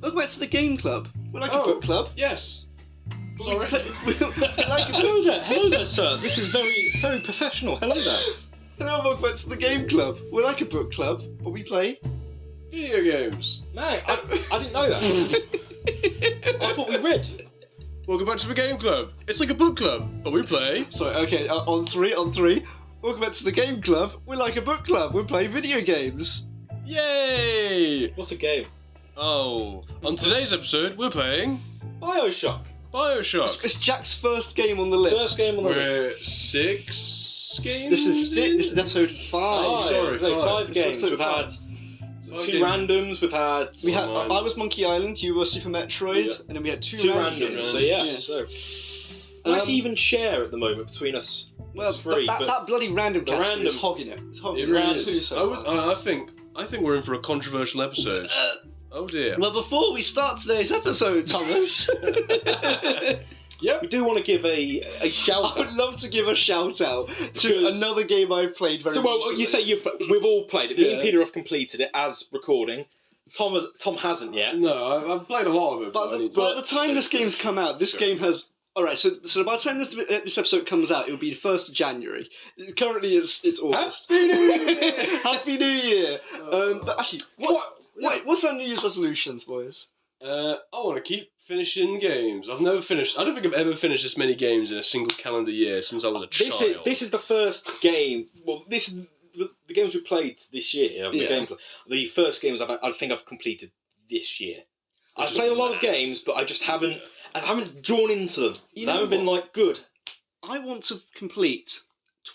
Welcome back to the Game Club. We're like a book club. Yes. Sorry. Hello there, sir. This is very professional. Hello there. Hello, welcome back to the Game Club. We're like a book club, but we play Video games. Man, I didn't know that. I thought we read. Welcome back to the Game Club. It's like a book club, but we play. Sorry, okay, on three. Welcome back to the Game Club. We're like a book club. We play video games. Yay! What's a game? Oh, on today's episode, we're playing BioShock. BioShock. It's Jack's first game on the list. First game on the list. We're 6 games. This is episode 5. Oh, sorry, five five. games. Episode We've had Five two games. randoms. We've had We had. Online. I was Monkey Island. You were Super Metroid, Yeah. and then we had two two randoms. randoms. So yeah. Yes. So let's even share at the moment between us. Well, three. that bloody random The category is random- hogging it. It's hogging It it. really It's is. two so far. I think we're in for a controversial episode. Oh dear. Well, before we start today's episode, Thomas, Yep. We do want to give a shout I out. would love to give a shout out to Because- another game I've played very So, well, recently. you say we've all played it. Me and Yeah. Peter have completed it as recording. Tom hasn't yet. No, I've played a lot of it. But I need by to- the time this game's come out, this game has... Alright, so by the time this episode comes out, it'll be the 1st of January. Currently, it's August. Happy New Year! Happy New Year! But actually, what's our New Year's resolutions, boys? I want to keep finishing games. I don't think I've ever finished this many games in a single calendar year since I was a child. This is the first game. Well, this is the games we played this year. Yeah. The first games I think I've completed this year. I've played a lot of games, but I just haven't drawn into them. You They know haven't been what? like good. I want to complete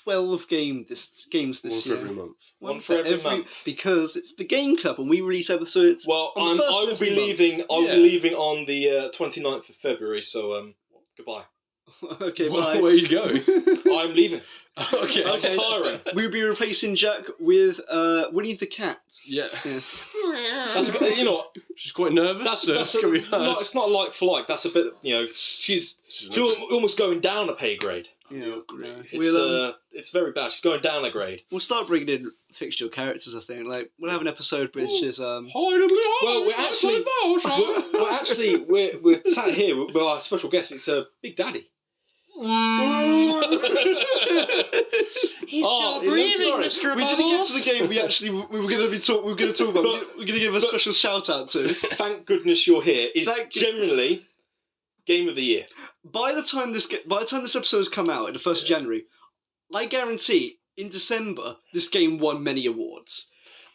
12 games this One for year. every month. One for every month. Because it's the Game Club and we release episodes. Well, on the I first will every be month. leaving. I'll Yeah. be leaving on the 29th of February. So goodbye. Okay, Where bye. are you going? I'm leaving. Okay. I'm retiring. We'll be replacing Jack with Winnie the Cat. Yeah. Yes. That's a, you know what? She's quite nervous, so it's going to be hard. It's not like for like. That's a bit. You know, she's almost going down a pay grade. Yeah. It's very bad. She's going down a grade. We'll start bringing in fictional characters, I think. Like, we'll have an episode which is... Well, we're actually we're sat here with our special guest. It's Big Daddy. He's still breathing, Mr. We didn't get to the game we were going to talk about. We're going to give a special shout out to. Thank goodness you're here. Is generally game of the year. By the time this episode's come out, in the 1st of January, I guarantee in December this game won many awards.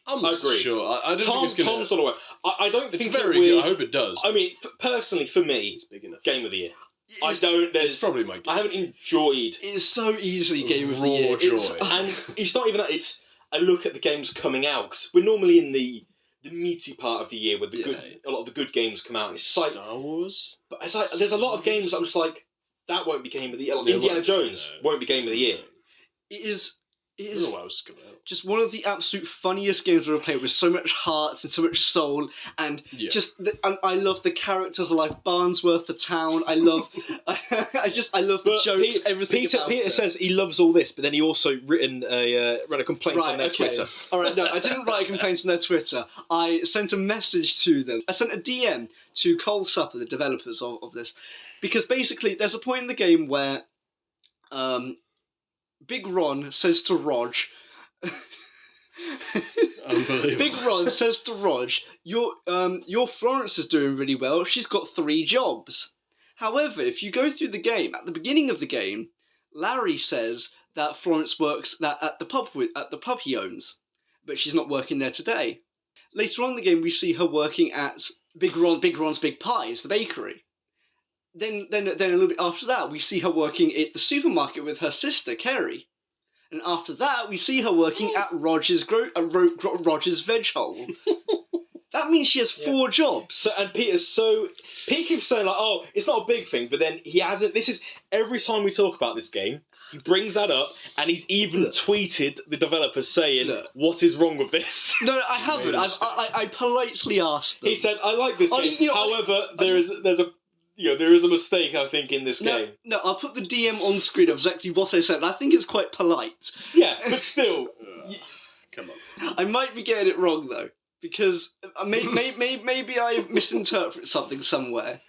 I'm not Agreed. sure. I don't think it's going Tom's not aware. I don't It's think very it will. good. I hope it does. I mean, personally, for me, It's big enough. game of the year. It's probably my game. I haven't enjoyed. It's so easily game of the Raw year. joy. And it's not even that. It's a look at the games coming out. 'Cause we're normally in the meaty part of the year where a lot of the good games come out. And it's like, Star Wars? but it's like there's a lot of games that I'm just like, that won't be game of the year. Like Yeah, Indiana won't. Jones No. won't be game of the year. It is I don't know what else is coming out. just one of the absolute funniest games I've ever played with so much heart and so much soul and Yeah. and I love the characters. I like Barnsworth, the town. I love I love the But jokes, everything Peter about Peter it. says he loves all this, but then he also ran a complaint on their okay. Twitter. Alright, no, I didn't write a complaint on their Twitter. I sent a message to them. I sent a DM to Cold Supper, the developers of this, because basically there's a point in the game where Big Ron says to Rog Unbelievable. Big Ron says to Rog, your Florence is doing really well. She's got 3 jobs. However, if you go through the game, at the beginning of the game, Larry says that Florence works at the pub he owns, but she's not working there today. Later on in the game, we see her working at Big Ron's Big Pies, the bakery. Then a little bit after that, we see her working at the supermarket with her sister Kerry. And after that, we see her working at Roger's veg hole. That means she has 4 jobs. So and Pete keeps saying like, oh, it's not a big thing, but then he hasn't. This is every time we talk about this game, he brings that up, and he's even tweeted the developers saying, "What is wrong with this?" No, I haven't. I politely asked them. He said, "I like this game. However, there is a mistake I think in this game." No, I'll put the DM on screen of exactly what I said. I think it's quite polite. Yeah, but still, Come on. I might be getting it wrong though, because maybe I've misinterpreted something somewhere.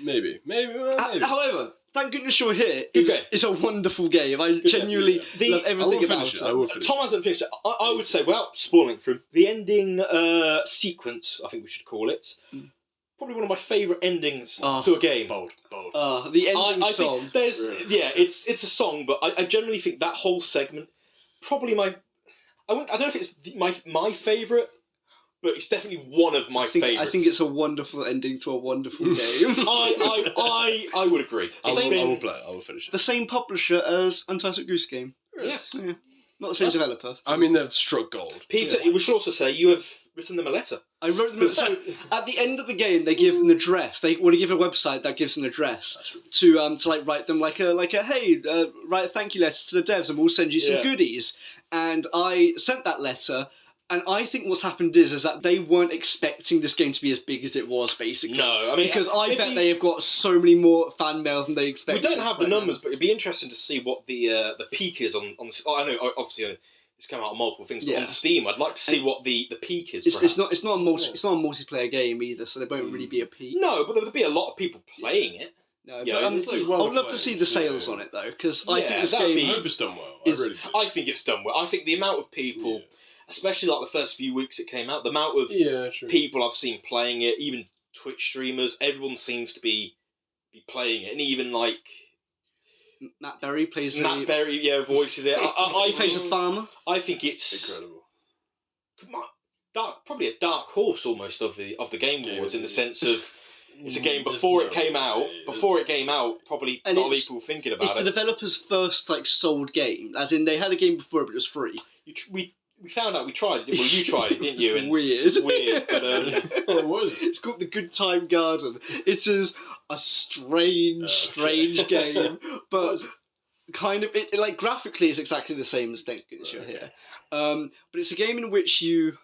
Maybe. However, thank goodness you're here. It's a wonderful game. I genuinely love everything about it. I will finish Tom hasn't finished it. I would say, without spoiling for him, the ending sequence, I think we should call it, probably one of my favourite endings to a game. Bold. The ending I song. think there's it's a song, but I generally think that whole segment probably my. I don't know if it's my favourite, but it's definitely one of my favourites. I think it's a wonderful ending to a wonderful game. I would agree. I will play it. I will finish it. The same publisher as Untitled Goose Game. Yes. Yeah. Not the same developer. So. I mean, they've struck gold. Peter, we should also say you have written them a letter. I wrote them. So at the end of the game, they give an address. They want to give a website that gives an address to like write them like a hey, write a thank you letter to the devs, and we'll send you some goodies. And I sent that letter. And I think what's happened is that they weren't expecting this game to be as big as it was, basically. No, I mean... Because I bet they have got so many more fan mail than they expected. We don't have the numbers, but it'd be interesting to see what the peak is on... I know, obviously, it's come out on multiple things, but on Steam, I'd like to see what the peak is, it's not a multiplayer game either, so there won't really be a peak. No, but there'll be a lot of people playing it. No, but I would love to see the sales on it, though, because I think this game... I hope it's done well. I think it's done well. I think the amount of people... Especially like the first few weeks it came out, the amount of people I've seen playing it, even Twitch streamers, everyone seems to be playing it, and even like Matt Berry plays voices it. He plays a farmer. I think it's incredible. Probably a dark horse almost of the Game Awards in the sense of it's a game before it came out. Before it came out, probably a lot of people thinking about it. It's the developer's first sold game, as in they had a game before, but it was free. We found out, we tried it. Well, you tried it, didn't you? It's weird. But what was it? It's called The Good Time Garden. It is a strange game, but kind of graphically it's exactly the same as Thank Goodness You're Here. But it's a game in which you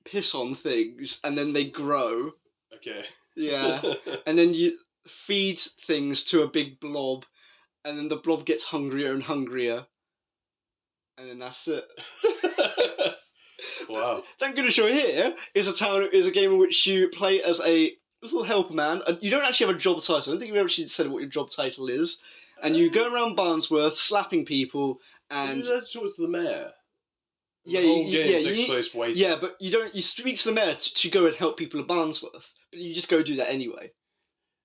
piss on things and then they grow. Okay. Yeah, and then you feed things to a big blob, and then the blob gets hungrier and hungrier. And then that's it. Wow. Thank Goodness You're Here is a game in which you play as a little helper man. You don't actually have a job title. I don't think you've ever actually said what your job title is. And you go around Barnsworth slapping people and... You talk to the mayor. Yeah, the whole game takes place waiting. Yeah, but you speak to the mayor to go and help people at Barnsworth. But you just go do that anyway.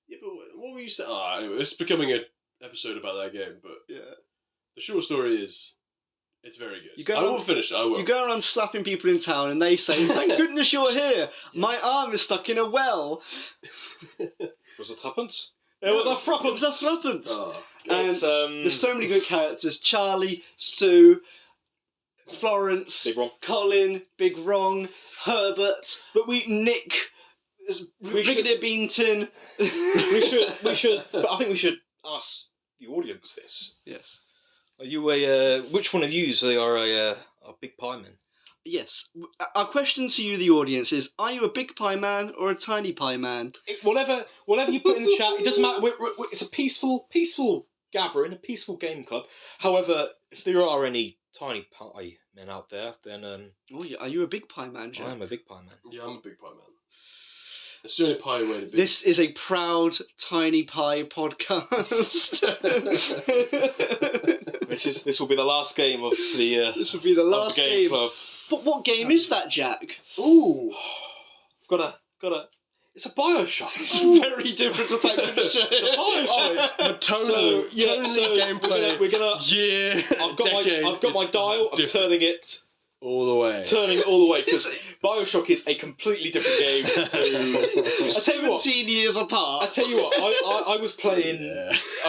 Yeah, but what were you saying? Anyway, it's becoming an episode about that game, but... Yeah. The short story is... It's very good. I will finish it, I will. You go around slapping people in town and they say, thank goodness you're here. My arm is stuck in a well. Was it tuppence? It was a thruppence. It was a thruppence. Oh. And there's so many good characters. Charlie, Sue, Florence, Colin, Big Wrong, Herbert, Nick, Brigadier Beanton. we should. I think we should ask the audience this. Yes. Are you which one of you are a big pie man? Yes. Our question to you, the audience, is: are you a big pie man or a tiny pie man? Whatever you put in the chat, it doesn't matter. It's a peaceful gathering, a peaceful game club. However, if there are any tiny pie men out there, then are you a big pie man, Jack? I am a big pie man. Yeah, I'm a big pie man. It's the only pie way to be. This is a proud tiny pie podcast. This will be the last game of the. This will be the last game. Club. But what game is that, Jack? Ooh, got a. It's a BioShock. It's very different to Thank Goodness You're Here. It's a BioShock. Totally gameplay. We're gonna. I've got my dial. I'm turning it all the way. Because BioShock is a completely different game to 17 years apart. I tell you what, I was playing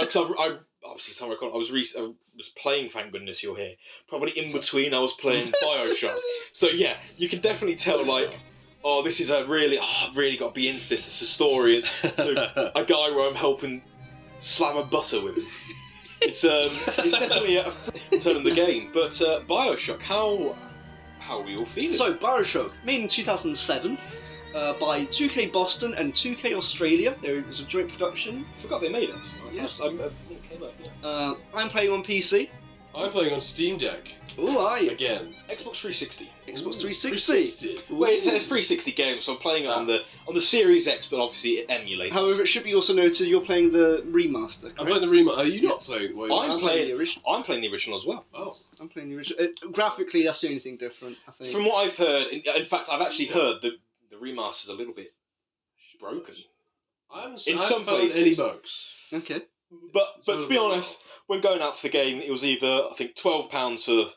because I obviously Tom record. I was playing Thank Goodness You're Here. Probably in between, I was playing BioShock. So yeah, you can definitely tell this is I've really got to be into this. It's a story. So a guy where I'm helping slam a butter with him. It's definitely a turn in the game. But BioShock, how are we all feeling? So BioShock, made in 2007 by 2K Boston and 2K Australia. There was a joint production. I forgot they made it. Yeah. It came up, yeah. I'm playing on PC. I'm playing on Steam Deck. Oh, are you? Again. Xbox 360. Xbox 360. Well, it's 360 games, so I'm playing it on the Series X, but obviously it emulates. However, it should be also noted you're playing the remaster. Correct? I'm playing the remaster. Are you not playing? I'm playing the original. I'm playing the original as well. Oh, I'm playing the original. Graphically, that's the only thing different, I think. From what I've heard, in fact, I've actually heard the remaster's a little bit broken. I haven't some found places. any bugs. Okay. But to be honest, when going out for the game, it was either I think £12 for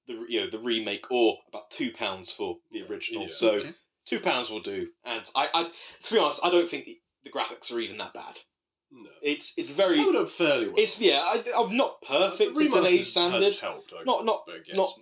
the remake or about £2 for the original. Yeah. So Okay. £2 will do. And I to be honest, I don't think the graphics are even that bad. No. It's very. held up fairly well. I'm not perfect The to today's remaster standard. has helped, Not I guess.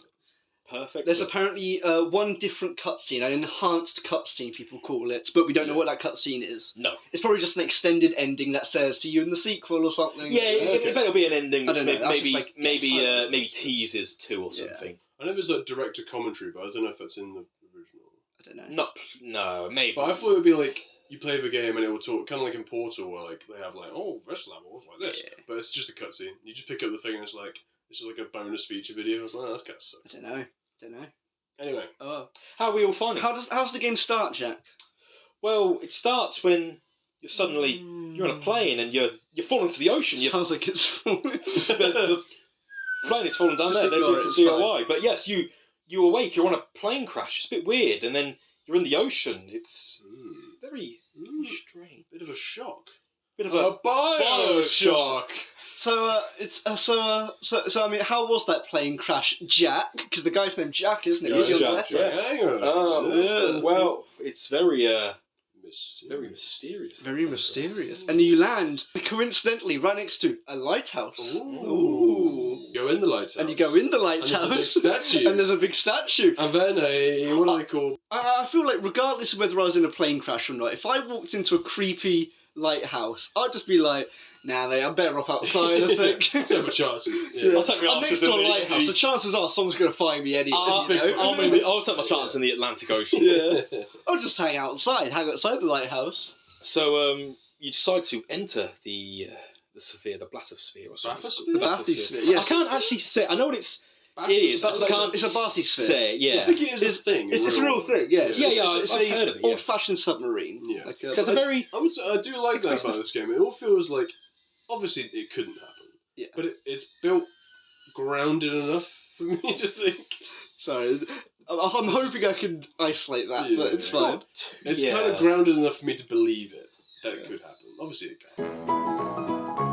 perfect. There's but- apparently one different cutscene, an enhanced cutscene, people call it, but we don't know what that cutscene is. No. It's probably just an extended ending that says "see you in the sequel" or something. Yeah, it better be an ending. I don't know, that's just like- maybe teases 2 or Yeah. something. I know there's like director commentary, but I don't know if that's in the original. I don't know. No, maybe. But I thought it would be like you play the game and it will talk, kind of like in Portal, where like they have like, oh, this level's like this, Yeah. but it's just a cutscene. You just pick up the thing and it's just like a bonus feature video. I was like, oh, that's kind of I sucks. don't know. Anyway, Oh, How are we all finding? how's the game start, Jack? Well, it starts when you're suddenly you're on a plane and you're falling into the ocean. Sounds like it's falling. The plane is falling down Just there. They're ignore doing it, some it's DIY. But yes, you awake. You're on a plane crash. It's a bit weird, and then you're in the ocean. It's very strange. bit of a shock. Bit of A a BioShock. So I mean, how was that plane crash, Jack? Because the guy's named Jack, isn't it? Yeah, Was he on the Jack, letter? yeah. Hang on. well, it's very Mysterious. mysterious. Very mysterious. And you land coincidentally right next to a lighthouse. Ooh. Go in the lighthouse. And you go in the lighthouse. And there's a big statue. And there's a big statue. And then what are they called? I feel like regardless of whether I was in a plane crash or not, if I walked into a creepy lighthouse, I'd just be like, nah, mate, I'm better off outside, I think. Take my chances. Yeah. I'll take my I'm next to a lighthouse, so chances are someone's going to find me anyway. I'll take my chance in the Atlantic Ocean. Yeah. I'll just hang outside the lighthouse. So you decide to enter the sphere, the bathysphere or something. Bathysphere? The bathysphere, yes. I can't actually say. I know what it is. It's a bathysphere. Say, yeah. I think it is a thing. It's a real thing, yeah. I've heard of it. Old-fashioned submarine. Yeah. Like It's a very. I would say, I do like that about this game. It all feels like, obviously it couldn't happen. Yeah. But it's built grounded enough for me to think. Sorry, I'm hoping I can isolate that, Yeah, but it's yeah. fine. It's kind of grounded enough for me to believe it, that it could happen. Obviously it can.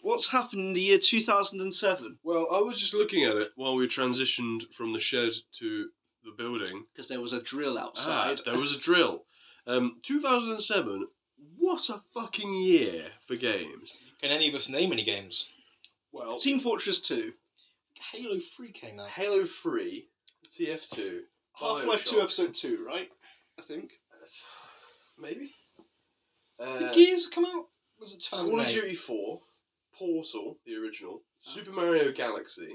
What's happened in the year 2007? Well, I was just looking at it while we transitioned from the shed to the building. Because there was a drill outside. There was a drill. 2007, what a fucking year for games. Can any of us name any games? Well, Team Fortress 2, Halo 3 came out. Halo 3, TF2, Half-Life 2 BioShock. Episode 2, right? I think. Maybe? Did Gears come out? Was it Call of 2008? Duty 4, Portal, the original, Super Mario Galaxy,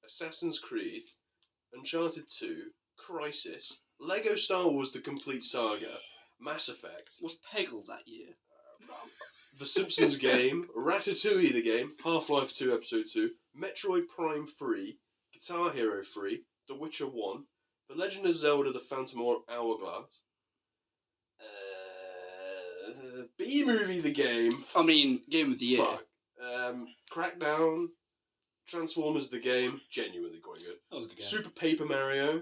Assassin's Creed, Uncharted 2, Crysis, Lego Star Wars The Complete Saga, Mass Effect, Was Peggle that year? The Simpsons game, Ratatouille the game, Half-Life 2 Episode 2, Metroid Prime 3, Guitar Hero 3, The Witcher 1, The Legend of Zelda The Phantom Hourglass, B-Movie the game, I mean, Game of the Year. fuck, Crackdown, Transformers the game, genuinely quite good, That was a good game. Super Paper Mario,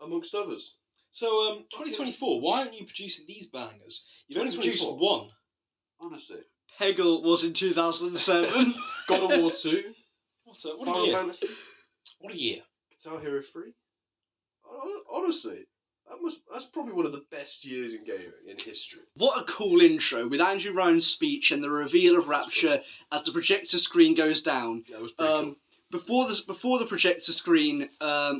amongst others. So, 2024, why aren't you producing these bangers? You've only produced 2024. one. Honestly. Peggle was in 2007. God of War 2, What a Final year. Fantasy, What a year. Guitar Hero 3. Honestly, that's probably one of the best years in gaming in history. What a cool intro with Andrew Ryan's speech and the reveal of Rapture as the projector screen goes down. That was pretty cool. Before the projector screen,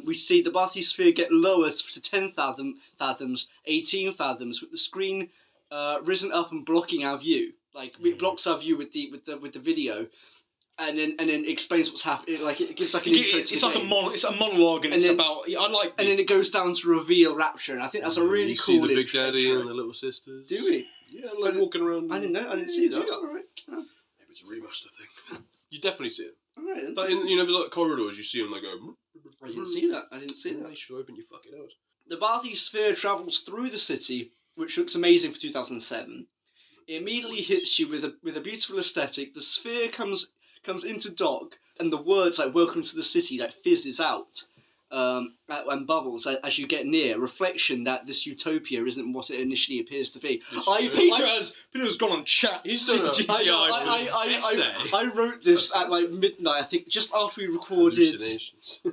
we see the bathysphere get lowered to 10 fathoms, 18 fathoms, with the screen risen up and blocking our view. Like it blocks our view with the video, and then explains what's happening. Like it gives like an intro. It's like a monologue, and it's then- about. I like. And then it goes down to reveal Rapture, and I think that's a really you cool. see the Big intro. Daddy and the little sisters. Do we? Yeah, like walking around. I didn't know. I didn't see that. Yeah. All right. Oh. Maybe it's a remaster thing. You definitely see it. Alright then. Like in, there's like corridors, you see them like go. I didn't see that. I didn't see that. You should open your fucking nose. The Barthy sphere travels through the city, which looks amazing for 2007. It immediately hits you with a beautiful aesthetic. The sphere comes into dock, and the words like "Welcome to the city" like fizzes out and bubbles as you get near. Reflection that this utopia isn't what it initially appears to be. Peter's gone on chat. He's done a I wrote this at like midnight. I think just after we recorded.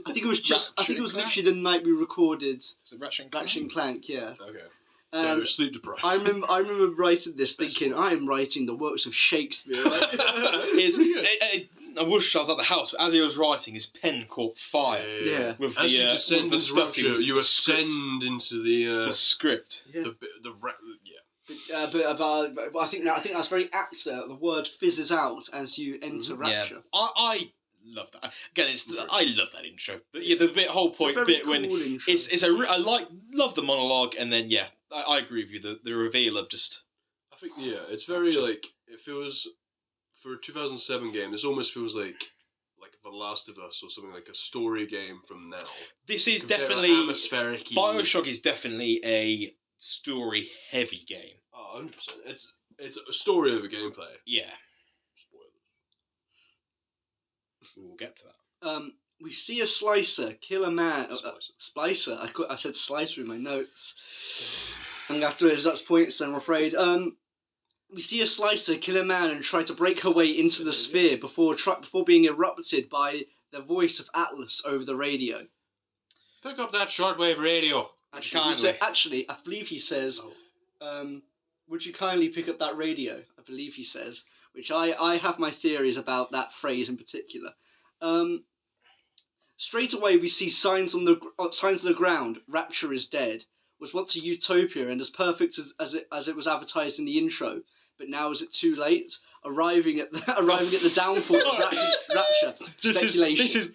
I think it was literally the night we recorded. Was it Ratchet and Clank? Yeah. Okay. And so sleep deprived. I remember writing this, thinking I am writing the works of Shakespeare. I wish I was at the house, but as he was writing, his pen caught fire. Yeah. With As the, you descend with the into Rapture, you ascend into the script. Yeah. yeah. But I think that's very apt. The word fizzes out as you enter Rapture. Yeah. I love that. Again, I love that intro. But yeah, the whole point bit when intro. I love the monologue, and then I agree with you. The reveal of just. I think it's very like it feels for a 2007 game. This almost feels like The Last of Us or something like a story game from now. This is Compared definitely to atmospheric. BioShock is definitely a story heavy game. Oh, 100%. It's a story over gameplay. Yeah. Spoilers. We'll get to that. We see a slicer kill a man. Splicer. Splicer. I said slicer in my notes. I'm gonna have to deduct points then, I'm afraid. We see a slicer kill a man and try to break her way into the sphere before being erupted by the voice of Atlas over the radio. Pick up that shortwave radio. Actually, I believe he says, would you kindly pick up that radio? I believe he says, which I have my theories about that phrase in particular. Straight away, we see signs on the ground. Rapture is dead. Was once a utopia and as perfect as it was advertised in the intro, but now is it too late? Arriving at the downfall of Rapture. This is Hamlet. He's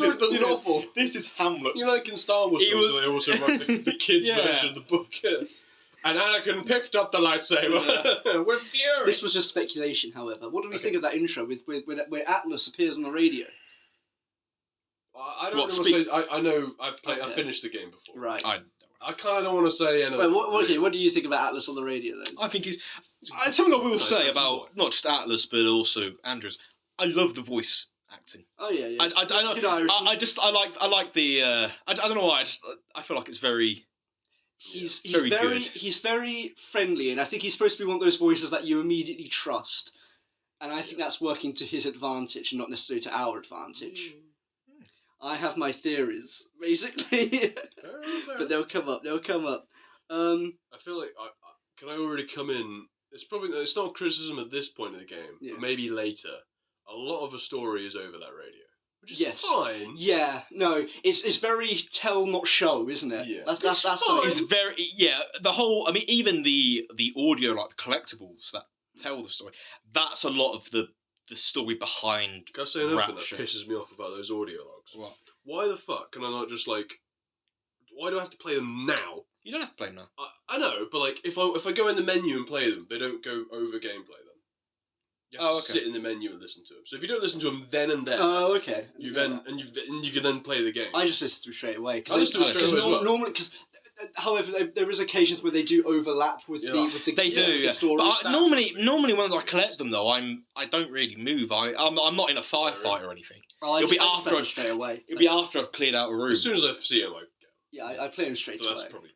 wrote the novel. This is Hamlet. You know, like in Star Wars films, they also write the kids' version of the book. And Anakin picked up the lightsaber with fury. This was just speculation, however. What do we think of that intro where Atlas appears on the radio? I don't want to say. I know I've finished the game before. Right. I kind of don't want to say anything. Wait, what do you think about Atlas on the radio then? I think something I will say about not just Atlas but also Andrews. I love the voice acting. Oh yeah. I like the. I don't know why. I feel like it's very. He's very friendly, and I think he's supposed to be one of those voices that you immediately trust, and I think that's working to his advantage, and not necessarily to our advantage. I have my theories, basically, but they'll come up. I feel like can I already come in? It's not criticism at this point of the game, but maybe later. A lot of the story is over that radio, which is fine. Yeah, no, it's very tell not show, isn't it? Yeah, that's fine. It's very the whole. I mean, even the audio, like the collectibles that tell the story. That's a lot of the story behind. Can I say another thing that pisses me off about those audio logs? What? Why the fuck can I not just why do I have to play them now? You don't have to play them now. I know, but if I go in the menu and play them, they don't go over gameplay them. You have to sit in the menu and listen to them. So if you don't listen to them then and there, okay, you can then play the game. I just listen to them straight away. I listen to them straight away as well. Normally, however, there is occasions where they do overlap with the story. But normally when I collect them though, I don't really move. I'm not in a firefight or anything. It'll be after straight away. It'll be after I've cleared out a room. As soon as I see him, I play him straight away. That's probably.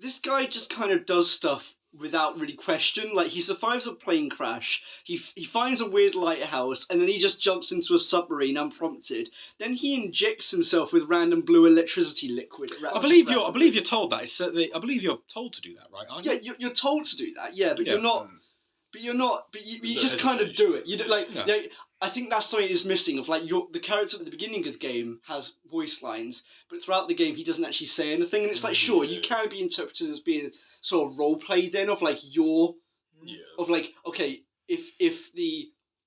This guy just kind of does stuff without really question. Like, he survives a plane crash, he finds a weird lighthouse, and then he just jumps into a submarine unprompted. Then he injects himself with random blue electricity liquid. I believe you're told that. I believe you're told to do that, right? Aren't you? Yeah, you're told to do that. Yeah, but you're not. But you're not. But you just kind of do it. You do, I think that's something is missing. Of the character at the beginning of the game has voice lines, but throughout the game he doesn't actually say anything. And it's like, sure, you can be interpreted as being sort of role play then of okay, if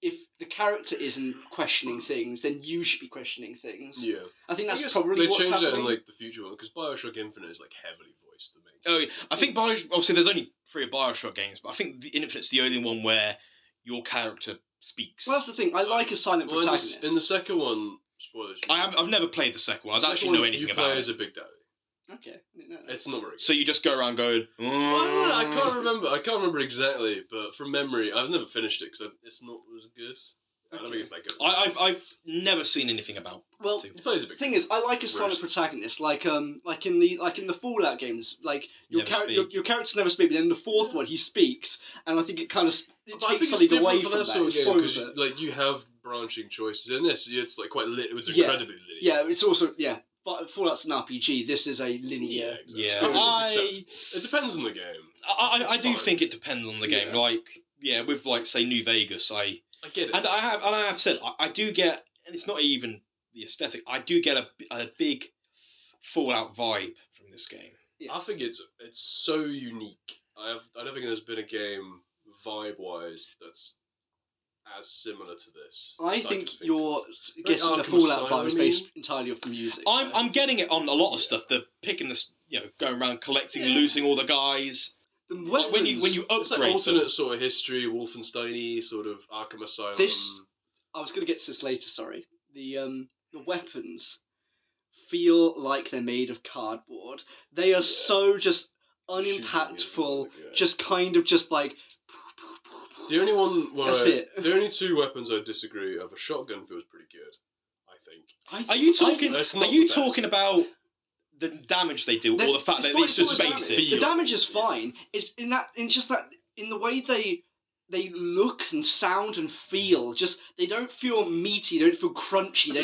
if the character isn't questioning things, then you should be questioning things. Yeah. I think I that's guess probably they what's changed happening. that in like the future one because BioShock Infinite is like heavily voiced. The main. Oh, yeah. I think obviously there's only 3 BioShock games, but I think the Infinite's the only one where your character speaks. Well, that's the thing. I like a silent protagonist. In the second one, spoilers. I've never played the second one. I don't actually know anything you about play it. as a Big Daddy. Okay. No. It's not very good. So you just go around going. Well, I can't remember. I can't remember exactly, but from memory, I've never finished it because it's not as good. I don't think it's that good. I've never seen anything about. Well, two. He plays a the big. thing is, I like a silent protagonist, like in the Fallout games, like your character never speaks, but then in the fourth one he speaks, and I think it kind of takes something away from that. It spoils it. Like you have branching choices in this. It's like quite lit. It's incredibly linear. Yeah, it's also But Fallout's an RPG. This is a linear. Exactly. It depends on the game. I do think it depends on the game. Yeah. Like with like say New Vegas, I get it, and I have said I do get, and it's not even the aesthetic. I do get a big Fallout vibe from this game. Yes. I think it's so unique. I don't think there's been a game vibe wise that's as similar to this. I think you're getting the Fallout vibes based entirely off the music. I'm getting it on a lot of stuff. The picking this, going around collecting, losing all the guys. Like when you it's upgrade like alternate sort of history, Wolfenstein-y sort of Arkham Asylum. I was going to get to this later. Sorry, the weapons feel like they're made of cardboard. They are so just unimpactful. Just kind of just like. The only one where That's it. The only 2 weapons I disagree of a shotgun feels pretty good. I think. Are you talking? Are you talking about the damage they do, or the fact that it's just basic? The damage is fine. It's in the way they look and sound and feel. Just they don't feel meaty. They don't feel crunchy. They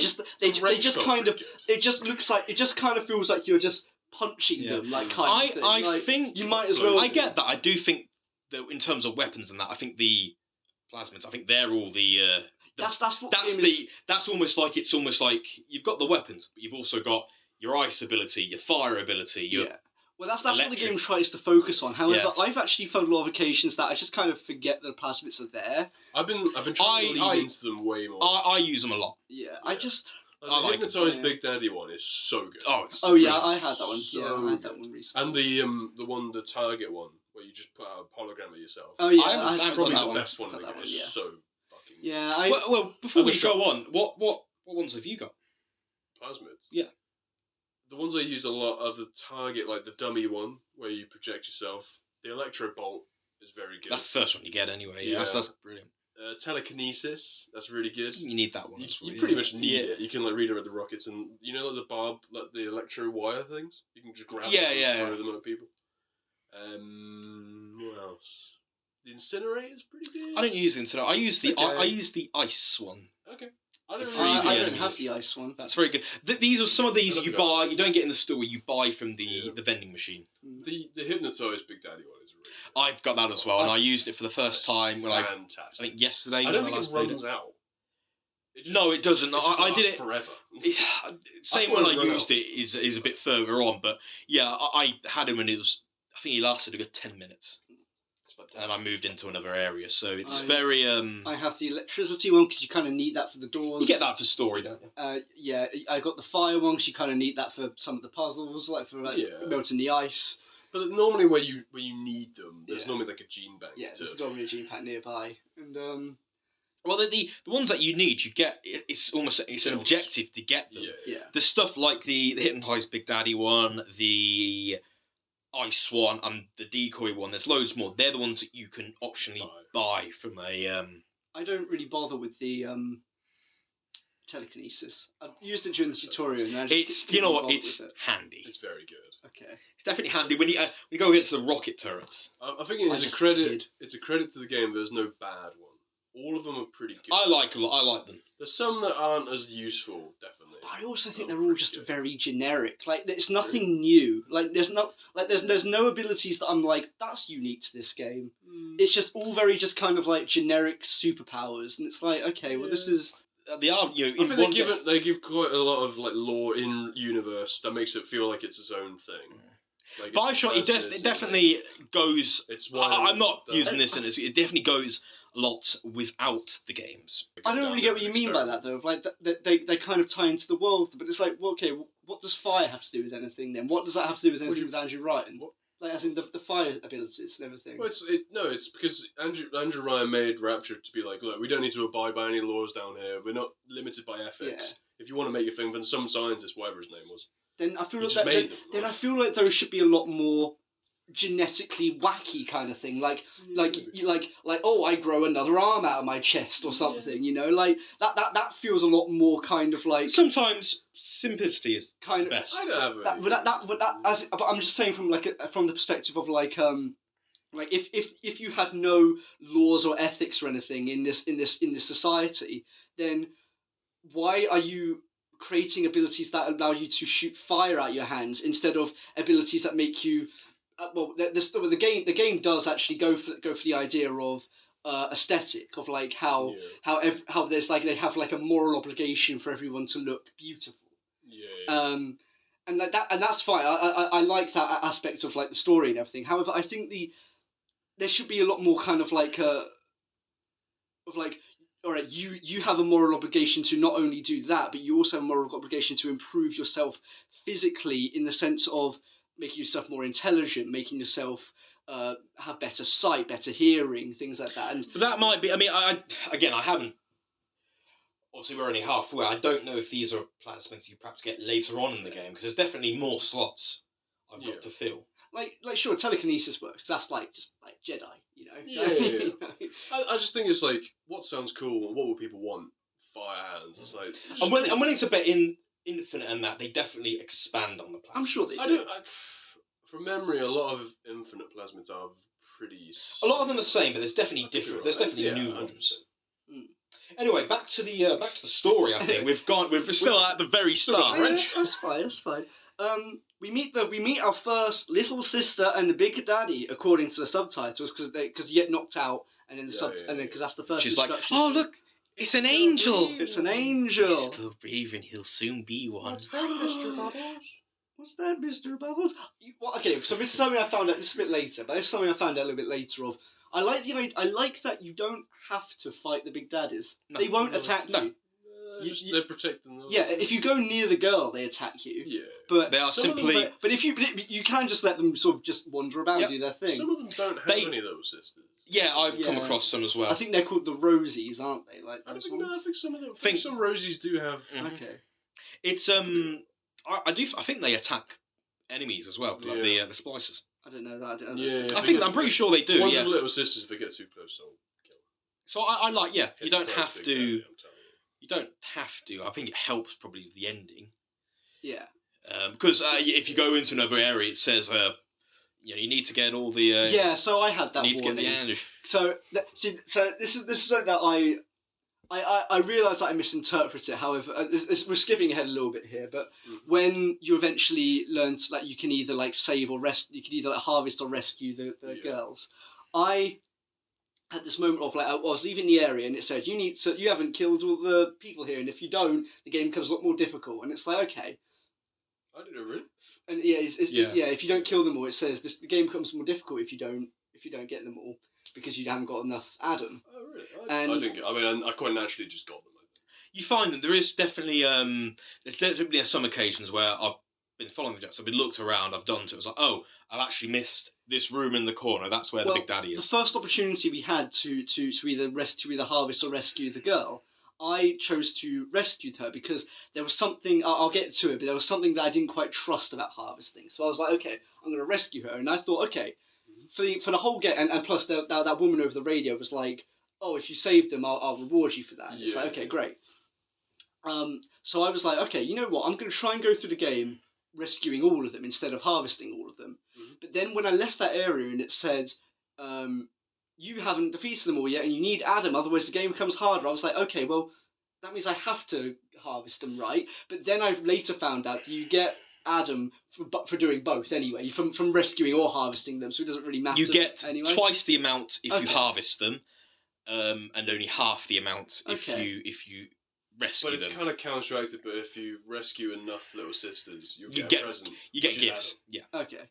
just kind of. It just looks like it just kind of feels like you're just punching them, like kind of thing. I think you might as well. I get that. I do think that in terms of weapons and that, I think the plasmids. I think they're all the. That's almost like it's almost like you've got the weapons, but you've also got your ice ability, your fire ability, Well, that's what the game tries to focus on. However, I've actually found a lot of occasions that I just kind of forget that the plasmids are there. I've been trying to lean into them way more. I use them a lot. Yeah, I just. The Hypnotized Big Daddy one is so good. Oh yeah, I had that one. I had that one recently. And the Target one where you just put out a hologram of yourself. Oh yeah, that's probably the best one in the game. It's so fucking. Yeah. Well, before we go on, what ones have you got? Plasmids. Yeah. The ones I used a lot are the Target, like the dummy one where you project yourself. The Electro Bolt is very good. That's the first one you get anyway. Yeah, that's brilliant. Telekinesis, that's really good. You need that one. You pretty much need it. You can redirect the rockets and like the barb, like the electro wire things. You can just grab them and throw them at people. What else? The Incinerator's pretty good. I don't use the Incinerator. I use the ice one. Okay. I don't have the ice one. That's very good. These are some of these you buy. You don't get in the store. You buy from the vending machine. The Hypnotized Big Daddy one is really good. I've got that as well, and I used it for the first time when I think yesterday. I don't think it runs out. No, it doesn't. I did it forever. Same when I used it is a bit further on, but yeah, I had him and I think he lasted a good 10 minutes. And I moved into another area, so it's very. I have the electricity one because you kind of need that for the doors. You get that for story, don't you? Yeah, I got the fire one because you kind of need that for some of the puzzles, like for melting the ice. But normally, where you need them, there's normally like a gene bank. Yeah, there's normally a gene pack nearby, and well, the ones that you need, you get. It's almost an objective to get them. Yeah. The stuff like the Hypnotized Big Daddy one, the ice one, and the decoy one. There's loads more. They're the ones that you can optionally buy from a. I don't really bother with the telekinesis. I used it during the tutorial, and I just it's handy. It's very good. Okay, it's definitely handy when you go against the rocket turrets. I think it is a credit. It's a credit to the game. There's no bad one. All of them are pretty good. I like them. There's some that aren't as useful, definitely. But I also think they're all just very generic. Like, there's nothing new. Like, there's no abilities that I'm like, that's unique to this game. It's just all very just kind of like generic superpowers, and it's like, okay, well, this is. I think they give quite a lot of like lore in universe that makes it feel like it's its own thing. BioShock, it definitely goes. I'm not using this, and it definitely goes a lot without the games. I don't really get what you mean by that, though. Like, they kind of tie into the world, but it's like, well, okay, what does fire have to do with anything then? What does that have to do with anything with Andrew Ryan? What? Like, as in the fire abilities and everything. Well, it's because Andrew Ryan made Rapture to be like, look, we don't need to abide by any laws down here. We're not limited by ethics. Yeah. If you want to make your thing, then some scientist, whatever his name was, Then I feel he like just made them. then I feel like those should be a lot more genetically wacky kind of thing, like oh, I grow another arm out of my chest or something, you know, like that feels a lot more kind of like Sometimes simplicity is kind of best. I don't have that, but I'm just saying from from the perspective of like if you had no laws or ethics or anything in this society, then why are you creating abilities that allow you to shoot fire out your hands instead of abilities that make you the game does actually go for the idea of aesthetic, of like how there's like they have like a moral obligation for everyone to look beautiful. And like that, and that's fine. I like that aspect of like the story and everything. However, I think there should be a lot more kind of like of like, all right, you have a moral obligation to not only do that, but you also have a moral obligation to improve yourself physically in the sense of making yourself more intelligent, making yourself have better sight, better hearing, things like that. And But that might be. I mean, I haven't. Obviously, we're only halfway. I don't know if these are plasmids you perhaps get later on in the game, because there's definitely more slots I've got to fill. Like sure, telekinesis works. That's like just like Jedi, you know. Yeah. I just think it's like, what sounds cool and what would people want? Fire hands. It's like I'm willing to bet in Infinite and that they definitely expand on the plasmids. I'm sure they do. From memory, a lot of Infinite plasmids are pretty. A lot of them are the same, but there's definitely different. There's definitely new 100%. ones. Anyway, back to the story. I think we're still at the very start. Yeah, that's fine. That's fine. We meet our first little sister and the big daddy, according to the subtitles, because you get knocked out, and then because that's the first. She's like, introduction. oh look, it's an angel. It's an angel. He's still breathing. He'll soon be one. What's that, Mr. Bubbles? What's that, Mr. Bubbles? Okay, so this is something I found out. This is a bit later, but this is something I found out a little bit later. I like that you don't have to fight the big daddies. No, they won't attack you. They're protecting them. Yeah, if you go near the girl, they attack you. Yeah. But they are simply. But if you can just let them sort of just wander about and do their thing. Some of them don't have any of those sisters. Yeah, I've come across some as well. I think they're called the Rosies, aren't they? Like I think some of them. I think some Rosies do have. Okay. It's I think they attack enemies as well, like the splicers. I don't know that. I'm pretty sure they do. Ones yeah. with little sisters, if they get too close, they'll kill them. So I like, yeah. You don't have to. You don't have to. I think it helps probably with the ending. Yeah. Because if you go into another area, it says you need to get all the. Yeah. So I had that. You need warning. to get the So this is something that I realise that I misinterpret it. However, we're skipping ahead a little bit here. But when you eventually learn that you can either like save or rescue, you can either like harvest or rescue the girls. I had this moment of like I was leaving the area and it said you haven't killed all the people here, and if you don't, the game becomes a lot more difficult. And it's like, okay. I didn't really. And if you don't kill them all, it says the game becomes more difficult if you don't get them all, because you haven't got enough Adam. Oh really? I quite naturally just got them. You find that there is definitely there's definitely some occasions where I've been following the jets. I've been looked around. I've done to it. It's like, oh, I've actually missed this room in the corner. That's where the big daddy is. The first opportunity we had to either harvest or rescue the girl, I chose to rescue her because there was something. I'll get to it, but there was something that I didn't quite trust about harvesting. So I was like, okay, I'm going to rescue her, and I thought, okay, for the whole game, and plus that woman over the radio was like, oh, if you save them, I'll reward you for that. And it's like, okay, great. So I was like, okay, you know what? I'm going to try and go through the game rescuing all of them instead of harvesting all of them. Mm-hmm. But then when I left that area and it said, you haven't defeated them all yet and you need Adam, otherwise the game becomes harder, I was like, okay, well, that means I have to harvest them, right? But then I've later found out that you get Adam for doing both anyway, from rescuing or harvesting them, so it doesn't really matter. You get anyway. Twice the amount if you harvest them, and only half the amount if you rescue But it's them. kind of counteracted. But if you rescue enough little sisters, you'll You get get- a present. You get which is gifts. Yeah. Okay.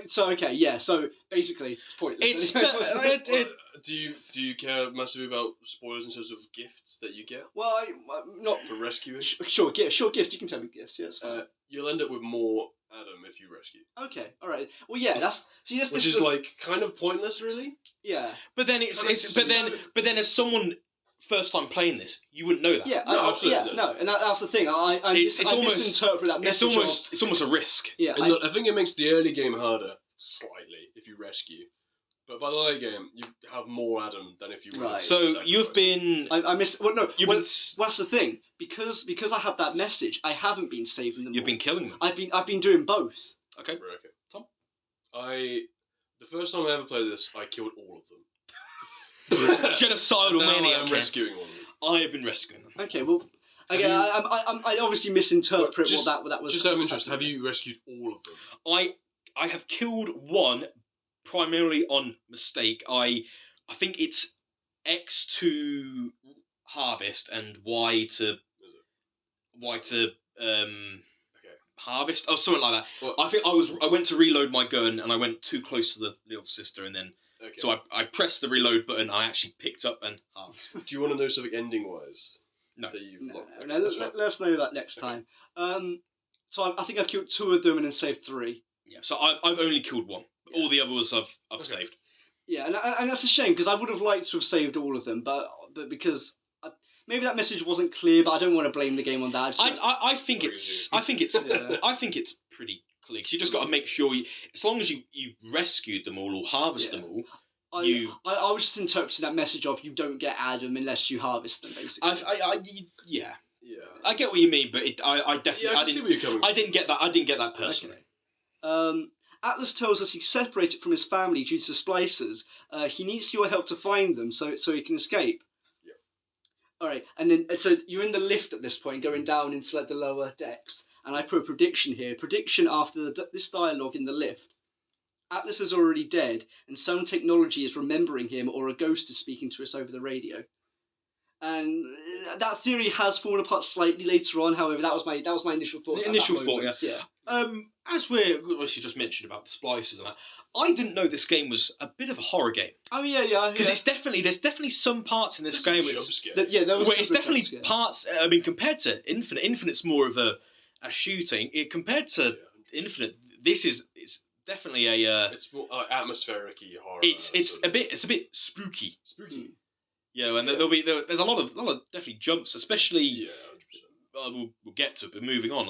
So basically, it's pointless. Do you care massively about spoilers in terms of gifts that you get well, not for rescuing? sure. Gift. You can tell me gifts. Yeah, that's fine. You'll end up with more Adam if you rescue, Okay. All right. Well, yeah. That's which is like kind of pointless, really. yeah. But then but then as someone first time playing this, you wouldn't know that. Yeah. No, absolutely Yeah. not. No, and that's the thing. I misinterpret that It's message. it's almost a risk. Yeah. And I think it makes the early game harder slightly if you rescue, but by the late game you have more Adam than if you were. Right. So you've been I miss. Well, no. you've Well, been that's the thing. Because I had that message, I haven't been saving them. you've all. been killing them. I've been doing both. Okay. Right, okay. Tom? The first time I ever played this, I killed all of them. Genocidal Now maniac. I'm rescuing all of them. I have been rescuing them. Okay. Well. Have Again, you- I obviously misinterpret Just- what that was. Just out of interest, have you rescued all of them? I have killed one primarily on mistake. I think it's X to harvest and Y to harvest or something like that. Well, I think I went to reload my gun and I went too close to the little sister and then okay. so I pressed the reload button and I actually picked up and harvested. Do you want to know something ending wise? No. That you've No, locked? no, Okay, that's fine. let's know that next Okay. time. So I think I killed 2 of them and then saved 3. Yeah. So I've only killed one. All the others I've Okay. saved. Yeah, and that's a shame because I would have liked to have saved all of them, but because maybe that message wasn't clear. But I don't want to blame the game on that. I think it's Yeah. I think it's pretty clear. 'Cause you just got to make sure as long as you rescued them all or harvest Yeah. them all. I was just interpreting that message of you don't get Adam unless you harvest them, basically. Yeah, Yeah. I get what you mean, but I definitely Yeah, I can see where you're coming from. I didn't get that. I didn't get that personally. Okay. Atlas tells us he's separated from his family due to splicers. He needs your help to find them so he can escape. Yeah. All right, and so you're in the lift at this point, going down into like the lower decks, and I put a prediction here. Prediction after this dialogue in the lift. Atlas is already dead, and some technology is remembering him, or a ghost is speaking to us over the radio. And that theory has fallen apart slightly later on. However, that was my initial thoughts. The at that initial thought, moment, yeah. As we're obviously just mentioned about the splicers and that, I didn't know this game was a bit of a horror game Oh yeah. because there's definitely some parts in this game Jump which scares. Yeah, there was where a it's couple of definitely jump scares. parts. I mean, compared to Infinite, Infinite's more of a shooting. Compared to Infinite, it's definitely a. It's more atmospheric-y horror. It's sort of. a bit spooky. spooky. Yeah, and there's a lot of definitely jumps, especially. Yeah, 100%. We'll get to it, but moving on,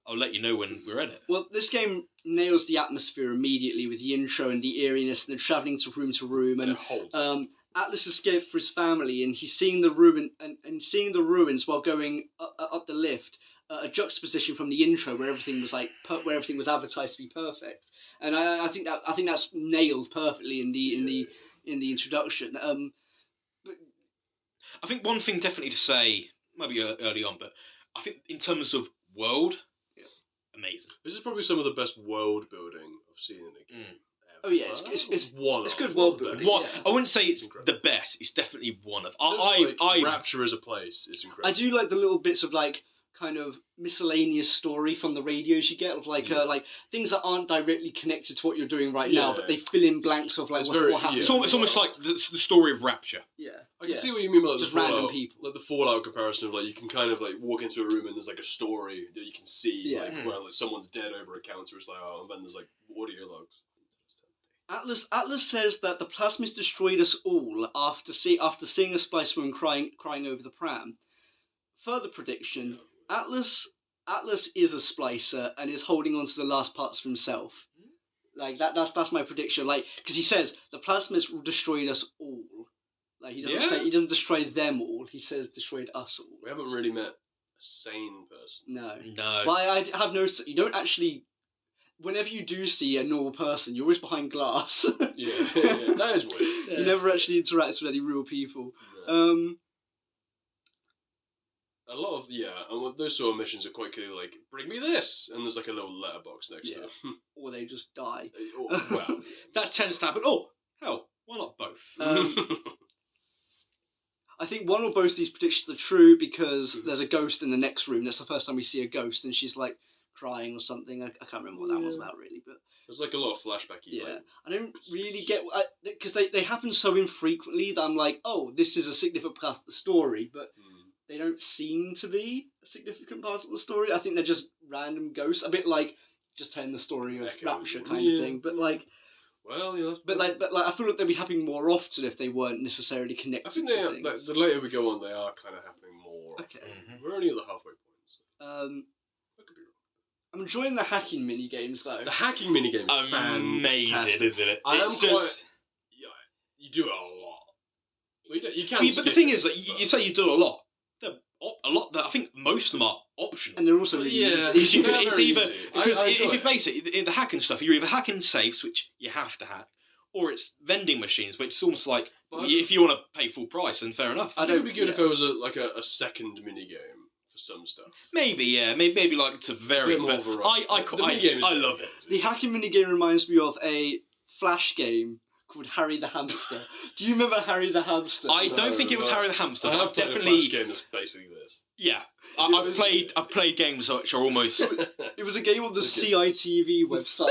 I'll let you know when we're at it. Well, this game nails the atmosphere immediately with the intro and the eeriness and the travelling to room, And and it holds. Atlas escaped for his family, and he's seeing the ruin and seeing the ruins while going up the lift. A juxtaposition from the intro where everything was where everything was advertised to be perfect, and I think that's nailed perfectly in the introduction. I think one thing definitely to say, maybe early on, but I think in terms of world, amazing. This is probably some of the best world building I've seen in a game. Oh yeah, it's one. it's good of world the building. best. One, Yeah. I wouldn't say it's incredible. the best. It's definitely one of. Just I Rapture as a place is incredible. I do like the little bits of like kind of miscellaneous story from the radios you get of like things that aren't directly connected to what you're doing right now, Yeah. but they fill in blanks of like It's what very- happens. It's Yeah. almost like the story of Rapture. Yeah, I can see what you mean by like, Just the Fallout, random people. like the Fallout comparison of like you can kind of like walk into a room and there's like a story that you can see, Yeah. like where like someone's dead over a counter. It's like and then there's like audio logs. Atlas says that the plasmids destroyed us all after seeing a splice woman crying over the pram. Further prediction: Atlas is a splicer and is holding on to the last parts for himself. Like that's my prediction. Like because he says the plasmids destroyed us all. Like he doesn't say he doesn't destroy them all. He says destroyed us all. We haven't really met a sane person. No. No. Well, I have noticed that you don't actually. Whenever you do see a normal person, you're always behind glass. Yeah, that is weird. You never actually interact with any real people. No. A lot of and those sort of missions are quite clearly like bring me this, and there's like a little letterbox next to it. Or they just die. Well, That tends to happen. Oh, hell, why not both? I think one or both of these predictions are true because there's a ghost in the next room. That's the first time we see a ghost, and she's like crying or something. I can't remember what that was about really, but There's like a lot of flashbacky. yeah, Like, I don't really get because they happen so infrequently that I'm like, oh, this is a significant part of the story, but they don't seem to be a significant part of the story. I think they're just random ghosts, a bit like just telling the story of Echoes. Rapture kind of thing. But like, well, yeah. but like, I feel like they'd be happening more often if they weren't necessarily connected. I think to they are, things. like, the later we go on, they are kind of happening more. Okay. We're only at the halfway point. So I could be wrong. I'm enjoying the hacking mini games though. The hacking minigame is Amazing, fantastic. isn't it? I am It's just. yeah, you do it a lot. Well, you can. But the skip thing it. is that you say you do a lot. A lot that I think most of them are optional. And they're also really Yeah. easy. Because it's very either easy. because I if enjoy you it. face it, the hacking stuff, you're either hacking safes, which you have to hack, or it's vending machines, which is almost like But if you want to pay full price, then fair enough. I think it'd be good if there was a second minigame for some stuff. Maybe, yeah, maybe like to vary. Bit more But variety. I The minigame is I love it. The hacking mini game reminds me of a Flash game called Harry the Hamster. Do you remember Harry the Hamster? I don't think it was No, Harry the Hamster. I But have I've played a definitely, Flash game that's basically this. yeah. was- I've played games which are almost. It was a game on the CITV website.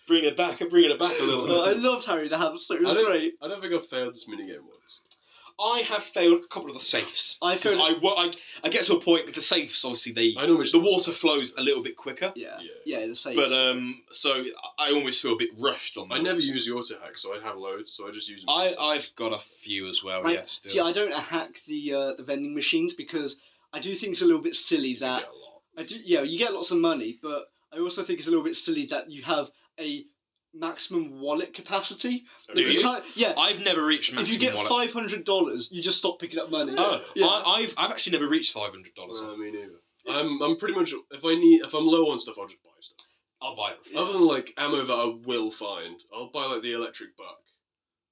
Bringing it back a little bit. I loved Harry the Hamster. It was great. I don't think I've failed this minigame once. I have failed a couple of the safes. I Because failed. I get to a point with the safes. Obviously, I know which the ones. water flows a little bit quicker. Yeah, Yeah. yeah, the same. But so I almost feel a bit rushed on that. I never use the auto hack, so I have loads, so I just use them. I've got a few as well. Right, Yes. see, I don't hack the vending machines because I do think it's a little bit silly that get a lot. I do. Yeah, you get lots of money, but I also think it's a little bit silly that you have a maximum wallet capacity. Do Like, you? can't- yeah. I've never reached maximum. If you get wallet. $500, you just stop picking up money. Oh, Yeah. I've actually never reached $500. No, me neither. I'm pretty much if I'm low on stuff, I'll just buy stuff. I'll buy it. Yeah. Other than like ammo that I will find, I'll buy like the electric buck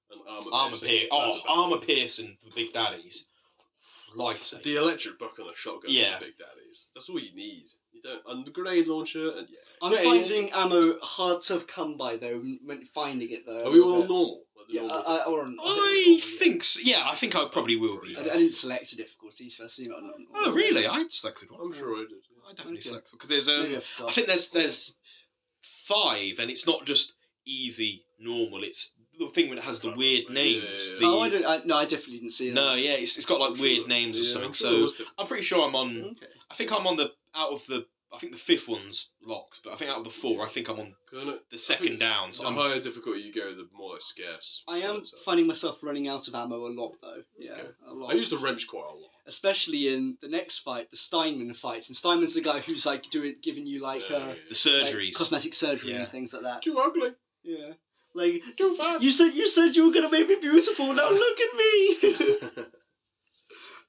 and armor piercing. That's about armor piercing for the big daddies. Life it. The electric buck and a shotgun Yeah. for the big daddies. That's all you need. You don't and the grenade launcher and yeah. I'm Yeah, finding ammo hard to come by though. When finding it though. Are we all on normal? Like the Yeah, normal I think so. Yeah, I think I probably will be. I didn't select a difficulty, so I assume I'm not. Oh, really? I selected one. I'm sure I did. I definitely Okay. selected because there's Maybe I I forgot. think there's 5, and it's not just easy normal. It's the thing that has the weird Yeah, names. yeah, The, Oh, I don't. No, I definitely didn't see it. No, yeah, it's got like I'm weird sure- names or yeah, something. I'm sure it was So different. I'm pretty sure I'm on. Okay. I think I'm on the out of the. I think the 5th one's locked, but I think out of the 4, I think I'm on 'Cause I know- the I second think down. So the I'm, higher difficulty you go, the more like scarce. I am ones are. finding myself running out of ammo a lot though. Yeah, Okay. a lot. I use the wrench quite a lot. especially in the next fight, the Steinman fights. And Steinman's the guy who's like giving you like, Yeah. the surgeries. like cosmetic surgery Yeah. and things like that. Too ugly. Yeah, like Too fat. you said you were gonna make me beautiful. Now look at me.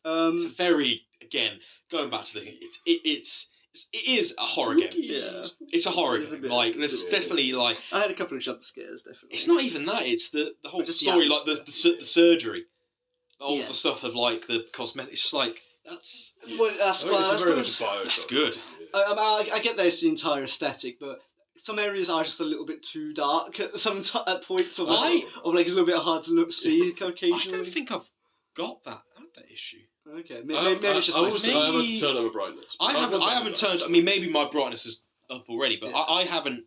It's very again going back to the thing. It is a horror game. Yeah. It's a horror It is a game. bit. Like there's definitely like I had a couple of jump scares, definitely. it's not even that. It's the whole Just the story, like atmosphere. the surgery, all Yeah. the stuff of like the cosmetics. It's just like that's Well, that's, I think it's a very that's much a BioShock. that's good. I get that it's the entire aesthetic, but some areas are just a little bit too dark at at points, of like it's a little bit hard to see occasionally. I don't think I've got that issue. Okay, maybe it's just I my also speed. I have had to turn on my brightness. I haven't turned. I mean, maybe my brightness is up already, but Yeah. I haven't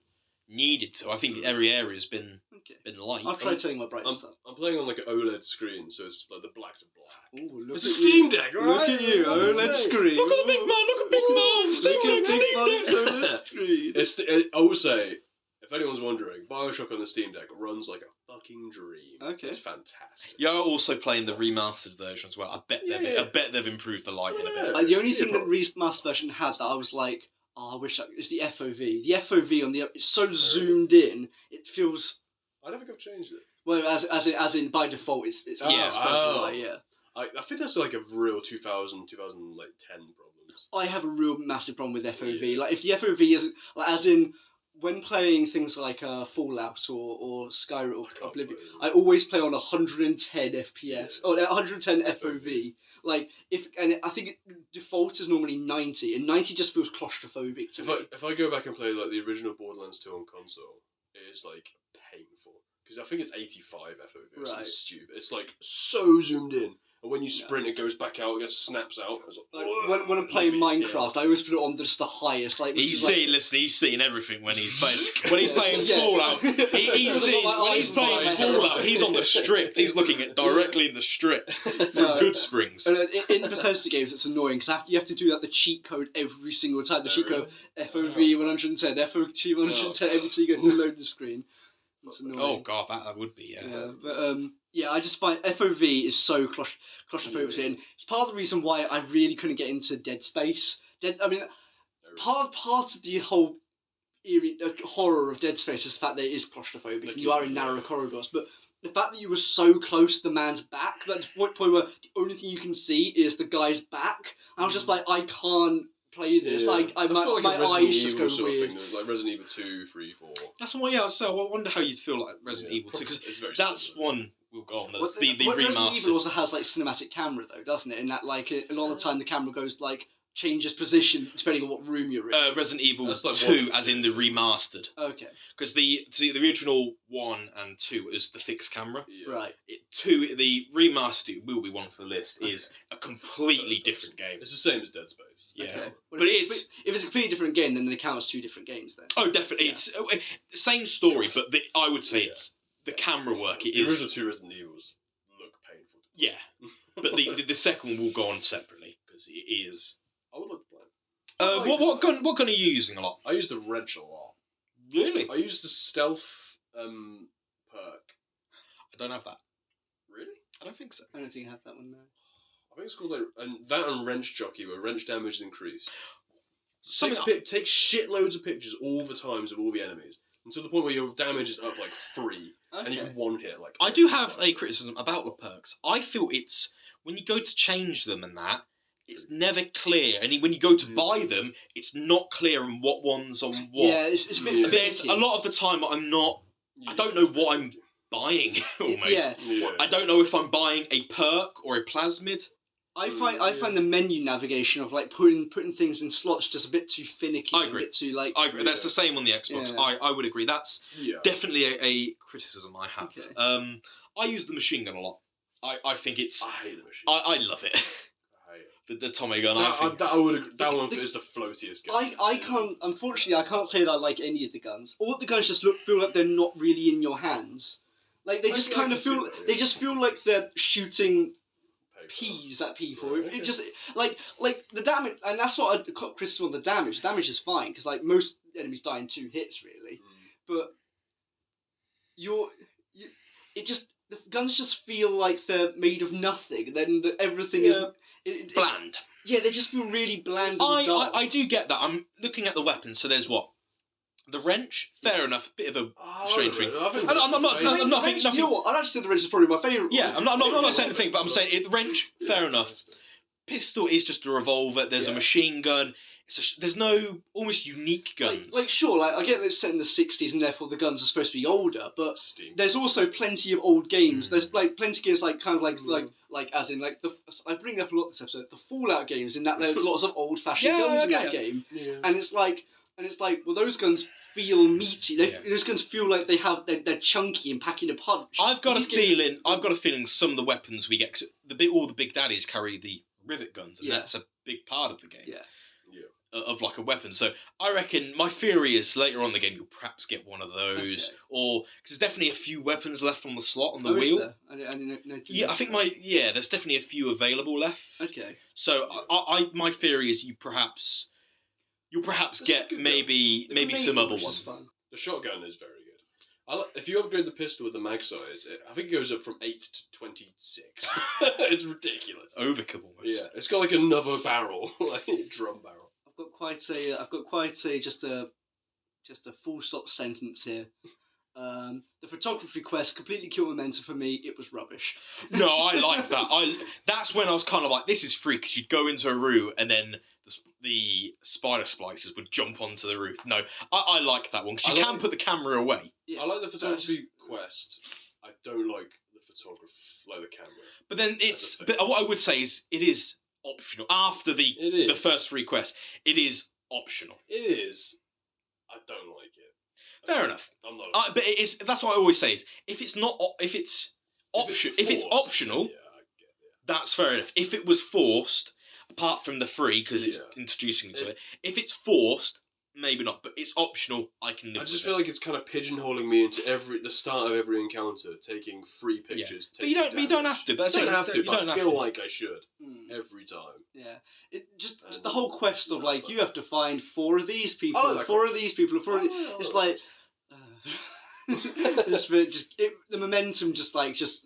needed to. I think every area's been Okay. light. I'll try turning my brightness up. I'm playing on like an OLED screen, so it's like the black to black. Ooh, look It's at a Steam Deck, you. right? Look at you, OLED screen. Look at the big man! Look at Big Man! Look Steam at Deck! Big Steam Man's Deck! OLED screen. I will say, if anyone's wondering, BioShock on the Steam Deck runs like a fucking dream. Okay. It's fantastic. You're also playing the remastered version as well. I bet Yeah. they've improved the lighting a Yeah. bit. The only Yeah, thing that bro. Remastered version had that I was like, oh, I wish is the FOV. The FOV on the it's so zoomed in, it feels I don't think I've changed it. well as in by default it's Oh, it's further oh. away, yeah. I think that's like a real 2010 problems. I have a real massive problem with FOV. Yeah. Like if the FOV isn't like as in when playing things like Fallout or Skyrim or I can't Oblivion, play I always play on 110 FPS or 110 FOV. Like I think default is normally 90, and 90 just feels claustrophobic to me. If I go back and play like the original Borderlands 2 on console, it is like painful. because I think it's 85 FOV. Or something Right. stupid. It's like so zoomed in, and when you sprint, it goes back out. It gets snaps out. It's like, When I'm playing Minecraft, I always put it on just the highest. Like He's seeing everything when he's playing. When he's playing Yeah. Fallout, he's seeing. When he's playing Fallout, he's on the strip. He's looking at directly in the strip from Good Springs. And in Bethesda games, it's annoying because you have to do the cheat code every single time. The cheat code FOV 110, FOV 110 every time you go through the loading screen. It's annoying. Oh god, that would be But I just find FOV is so claustrophobic, and it's part of the reason why I really couldn't get into Dead Space. Part of the whole eerie horror of Dead Space is the fact that it is claustrophobic and you are in narrow corridors, but the fact that you were so close to the man's back, that point where the only thing you can see is the guy's back, and I was just like, I can't play this. My eyes just go weird. Like Resident Evil 2, 3, 4. That's why. So I wonder how you'd feel like Resident Evil 2, because that's similar. One we'll go on. That's the remaster. Resident Evil also has cinematic camera though, doesn't it? And that a lot of the time the camera goes changes position depending on what room you're in. Resident Evil 2, as in the remastered. Okay. Because the original 1 and 2 is the fixed camera. Yeah. Right. 2, the remastered, will be one for the list, is a completely different game. It's the same as Dead Space. Yeah. Okay. But if it's a completely different game, then it counts 2 different games then. Oh, definitely. Yeah. It's the same story, but I would say it's the camera work. The original 2 Resident Evils look painful. Yeah. But the second one will go on separately, because it is... I would look blank. What gun are you using a lot? I use the wrench a lot. Really? I use the stealth perk. I don't have that. Really? I don't think so. I don't think I have that one now. I think it's called that and wrench jockey, where wrench damage is increased. Take shitloads of pictures all the times of all the enemies, until the point where your damage is up 3, and you can one hit I do have a criticism about the perks. I feel it's when you go to change them and that. It's never clear, and when you go to buy them, it's not clear on what one's on what. Yeah, it's a bit finicky. A lot of the time, I'm not. I don't know what I'm buying. Almost. Yeah. I don't know if I'm buying a perk or a plasmid. I find the menu navigation of putting things in slots just a bit too finicky. I agree. A bit too I agree. That's the same on the Xbox. Yeah. I would agree. That's definitely a criticism I have. Okay. I use the machine gun a lot. I think it's. I hate the machine. I love it. The Tommy gun. That one is the floatiest gun. Unfortunately, I can't say that I like any of the guns. All the guns just feel like they're not really in your hands. They just kind of feel. They just feel like they're shooting peas at people. Right, okay. It just like the damage, and that's not a criticism of the damage. Damage is fine because most enemies die in 2 hits really, but the guns just feel like they're made of nothing. Then everything is. Bland. Yeah, they just feel really bland and dull. I do get that. I'm looking at the weapons, so there's what? The wrench? Fair enough. A bit of a strange thing. I'm not You know what? I'd actually say the wrench is probably my favourite one. Yeah, I'm not saying the thing, but I'm saying the wrench, fair enough. Pistol is just a revolver, there's a machine gun. There's no almost unique guns. Sure, I get that it's set in the 60s and therefore the guns are supposed to be older, but there's also plenty of old games. There's plenty of games I bring it up a lot this episode, the Fallout games, in that there's lots of old fashioned guns in that game. Yeah. And it's like, well, those guns feel meaty. Those guns feel like they're chunky and packing a punch. I've got a feeling some of the weapons we get, 'cause all the big daddies carry the rivet guns, and that's a big part of the game. Yeah. Of a weapon. So I reckon my theory is later on in the game you'll perhaps get one of those, or because there's definitely a few weapons left on the slot on the wheel. Is there? I think there's definitely a few available left. Okay. So my theory is you'll perhaps get maybe some other ones. The shotgun is very good. If you upgrade the pistol with the mag size, I think it goes up from 8 to 26. It's ridiculous. Overkill almost. Yeah, it's got another barrel, drum barrel. I've got quite a just a full stop sentence here. The photography quest completely killed momentum for me. It was rubbish. No, I like that. That's when I was kind of like, this is free, because you'd go into a room and then the spider splicers would jump onto the roof. No, I like that one, because you can put the camera away. Yeah, I like the photography quest. I don't like the camera. But then but what I would say is it is optional. After the first 3 quests, it is optional. It is. I don't like it. Fair enough. I'm not. But it is. That's what I always say. Is if it's optional, yeah, I get it. that's fair enough. If it was forced, apart from the free because it's introducing to it. If it's forced, maybe not. But it's optional. I can live. I just with feel like it's kind of pigeonholing me into the start of every encounter, taking free pictures. But you don't have to. But I don't have to. You But don't I have feel to. like I should every time. Yeah, it just the whole quest of like you have to find 4 of these people, I like 4 of these people, 4 of these. It's like this bit the momentum just drops.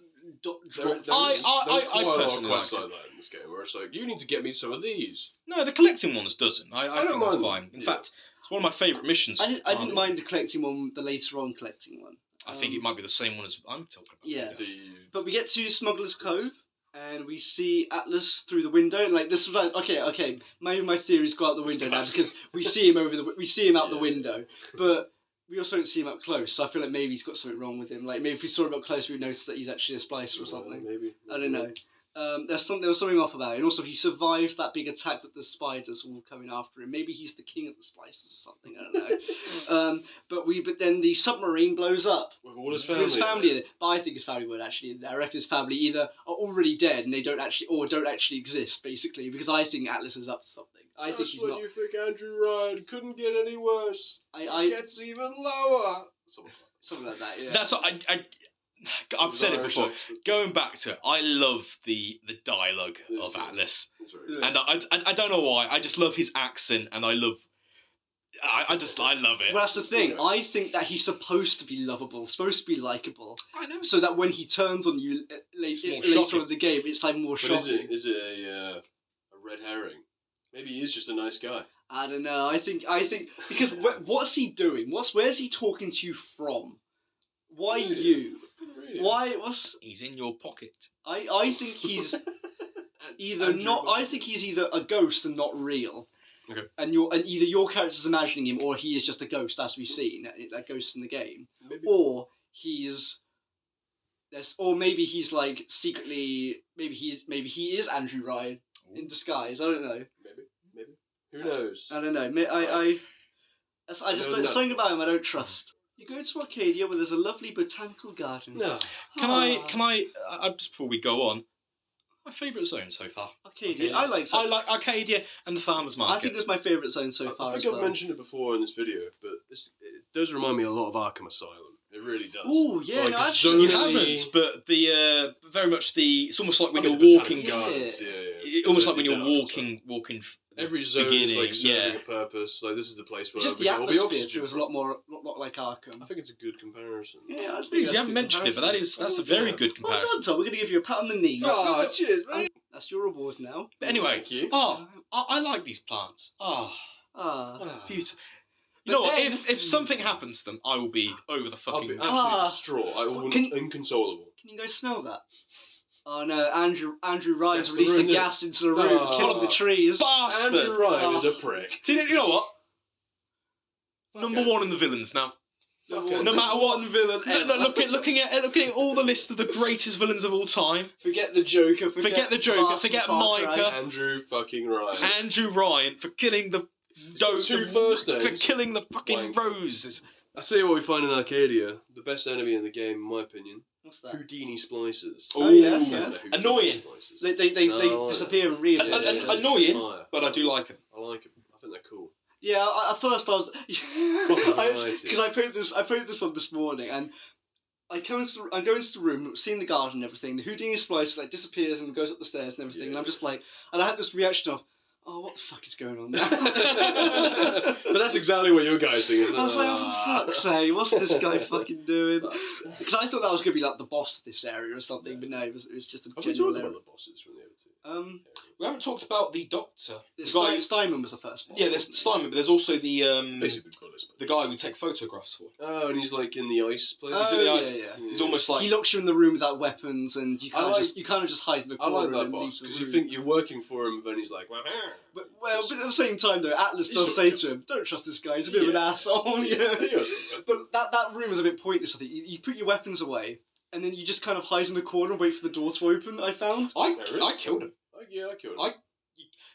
There's I quite a lot of personally quests liked like that in this game, where it's like, you need to get me some of these. No, the collecting ones doesn't. I don't think that's mind fine. them. In Yeah. fact, it's one of my favourite missions. I didn't mind the collecting one, the later on collecting one. I think it might be the same one as I'm talking about. Yeah. But The we get to Smuggler's Cove, and we see Atlas through the window, and like this was like okay, maybe my theories go out the window now because we see him out the window, but we also don't see him up close. So I feel like maybe he's got something wrong with him. Like maybe if we saw him up close, we'd notice that he's actually a splicer or something. Maybe. I don't know. There was something off about it, and also he survived that big attack with the spiders all coming after him. Maybe he's the king of the splicers or something. I don't know. But then the submarine blows up With all his with his family in it. But I think his family weren't actually in there. I reckon his family either are already dead and they don't actually exist, basically. Because I think Atlas is up to something. I think he's not. You think Andrew Ryan couldn't get any worse? It gets even lower. Something like that. Yeah. That's what I've said it before. Going back to it, I love the dialogue of Atlas, and I don't know why. I just love his accent, and I love it. Well, that's the thing. I think that he's supposed to be lovable, supposed to be likable. I know. So that when he turns on you later on in the game, it's like more shocking. Is it a red herring? Maybe he is just a nice guy. I don't know. I think because what's he doing? Where's he talking to you from? Why you? Really Why? He's in your pocket. I think he's either not. I think he's either a ghost and not real. Okay. And either your character's imagining him, or he is just a ghost, as we've seen that ghost in the game, Maybe. or maybe he's like secretly. Maybe he is Andrew Ryan in disguise. I don't know. Maybe. Who knows? I don't know. I just don't. Something about him I don't trust. You go to Arcadia where there's a lovely botanical garden. No. Can I just before we go on, my favourite zone so far. Arcadia. I like Arcadia and the Farmers Market. I think it was my favourite zone so far. I think I've mentioned it before in this video, but it does remind me a lot of Arkham Asylum. It really does. Oh yeah, like no, actually, you haven't, but the very much it's almost like when you're walking. Gardens. Yeah. Almost like when you're walking. Every zone is like serving a purpose. Like this is the place where just the atmosphere feels a lot like Arkham. I think it's a good comparison. Yeah, I think you haven't mentioned it, but that's a very good comparison. Well done, Tom. We're going to give you a pat on the knee. Oh, cheers, mate. That's your reward now. But anyway, thank you. I like these plants. Beautiful. You know what? If something happens to them, I will be over the fucking. I'll be absolutely distraught. I will be inconsolable. Can you go smell that? Oh no, Andrew Ryan's released a gas into the room, killing the trees. Bastard! Andrew Ryan is a prick. See, you know what? Number one in the villains now. No matter what villain ever. Looking at all the list of the greatest villains of all time. Forget the Joker. Forget Micah. Andrew fucking Ryan. Andrew Ryan for killing the two first names. For killing the fucking roses. I tell you what we find in Arcadia, the best enemy in the game, in my opinion. What's that? Houdini splicers. Oh yeah. Annoying. They disappear and really annoying, but I do like them. I like them. I think they're cool. Yeah, at first I was because I played this one this morning, and I go into the room, seeing the garden and everything. The Houdini splicer disappears and goes up the stairs and everything, and I'm just like, and I had this reaction of, oh, what the fuck is going on now? But that's exactly what your guys think, isn't it? I was like, oh, for fuck's sake, what's this guy fucking doing? Because I thought that was going to be like the boss of this area or something, but no, it was just a general area. Have we talked about the bosses from the other two? We haven't talked about the Doctor. Steinman was the first boss. Yeah, there's Steinman, but there's also the the guy we take photographs for. Oh, and he's like in the ice place. Oh, yeah. He's almost like he locks you in the room without weapons, and you kind of just hide in the corner. I like that boss because you think you're working for him, but then he's like, but at the same time though, Atlas does say to him, "Don't trust this guy. He's a bit of an asshole." You know? But that room is a bit pointless. I think you put your weapons away, and then you just kind of hide in the corner and wait for the door to open. I found. I killed him. I killed him.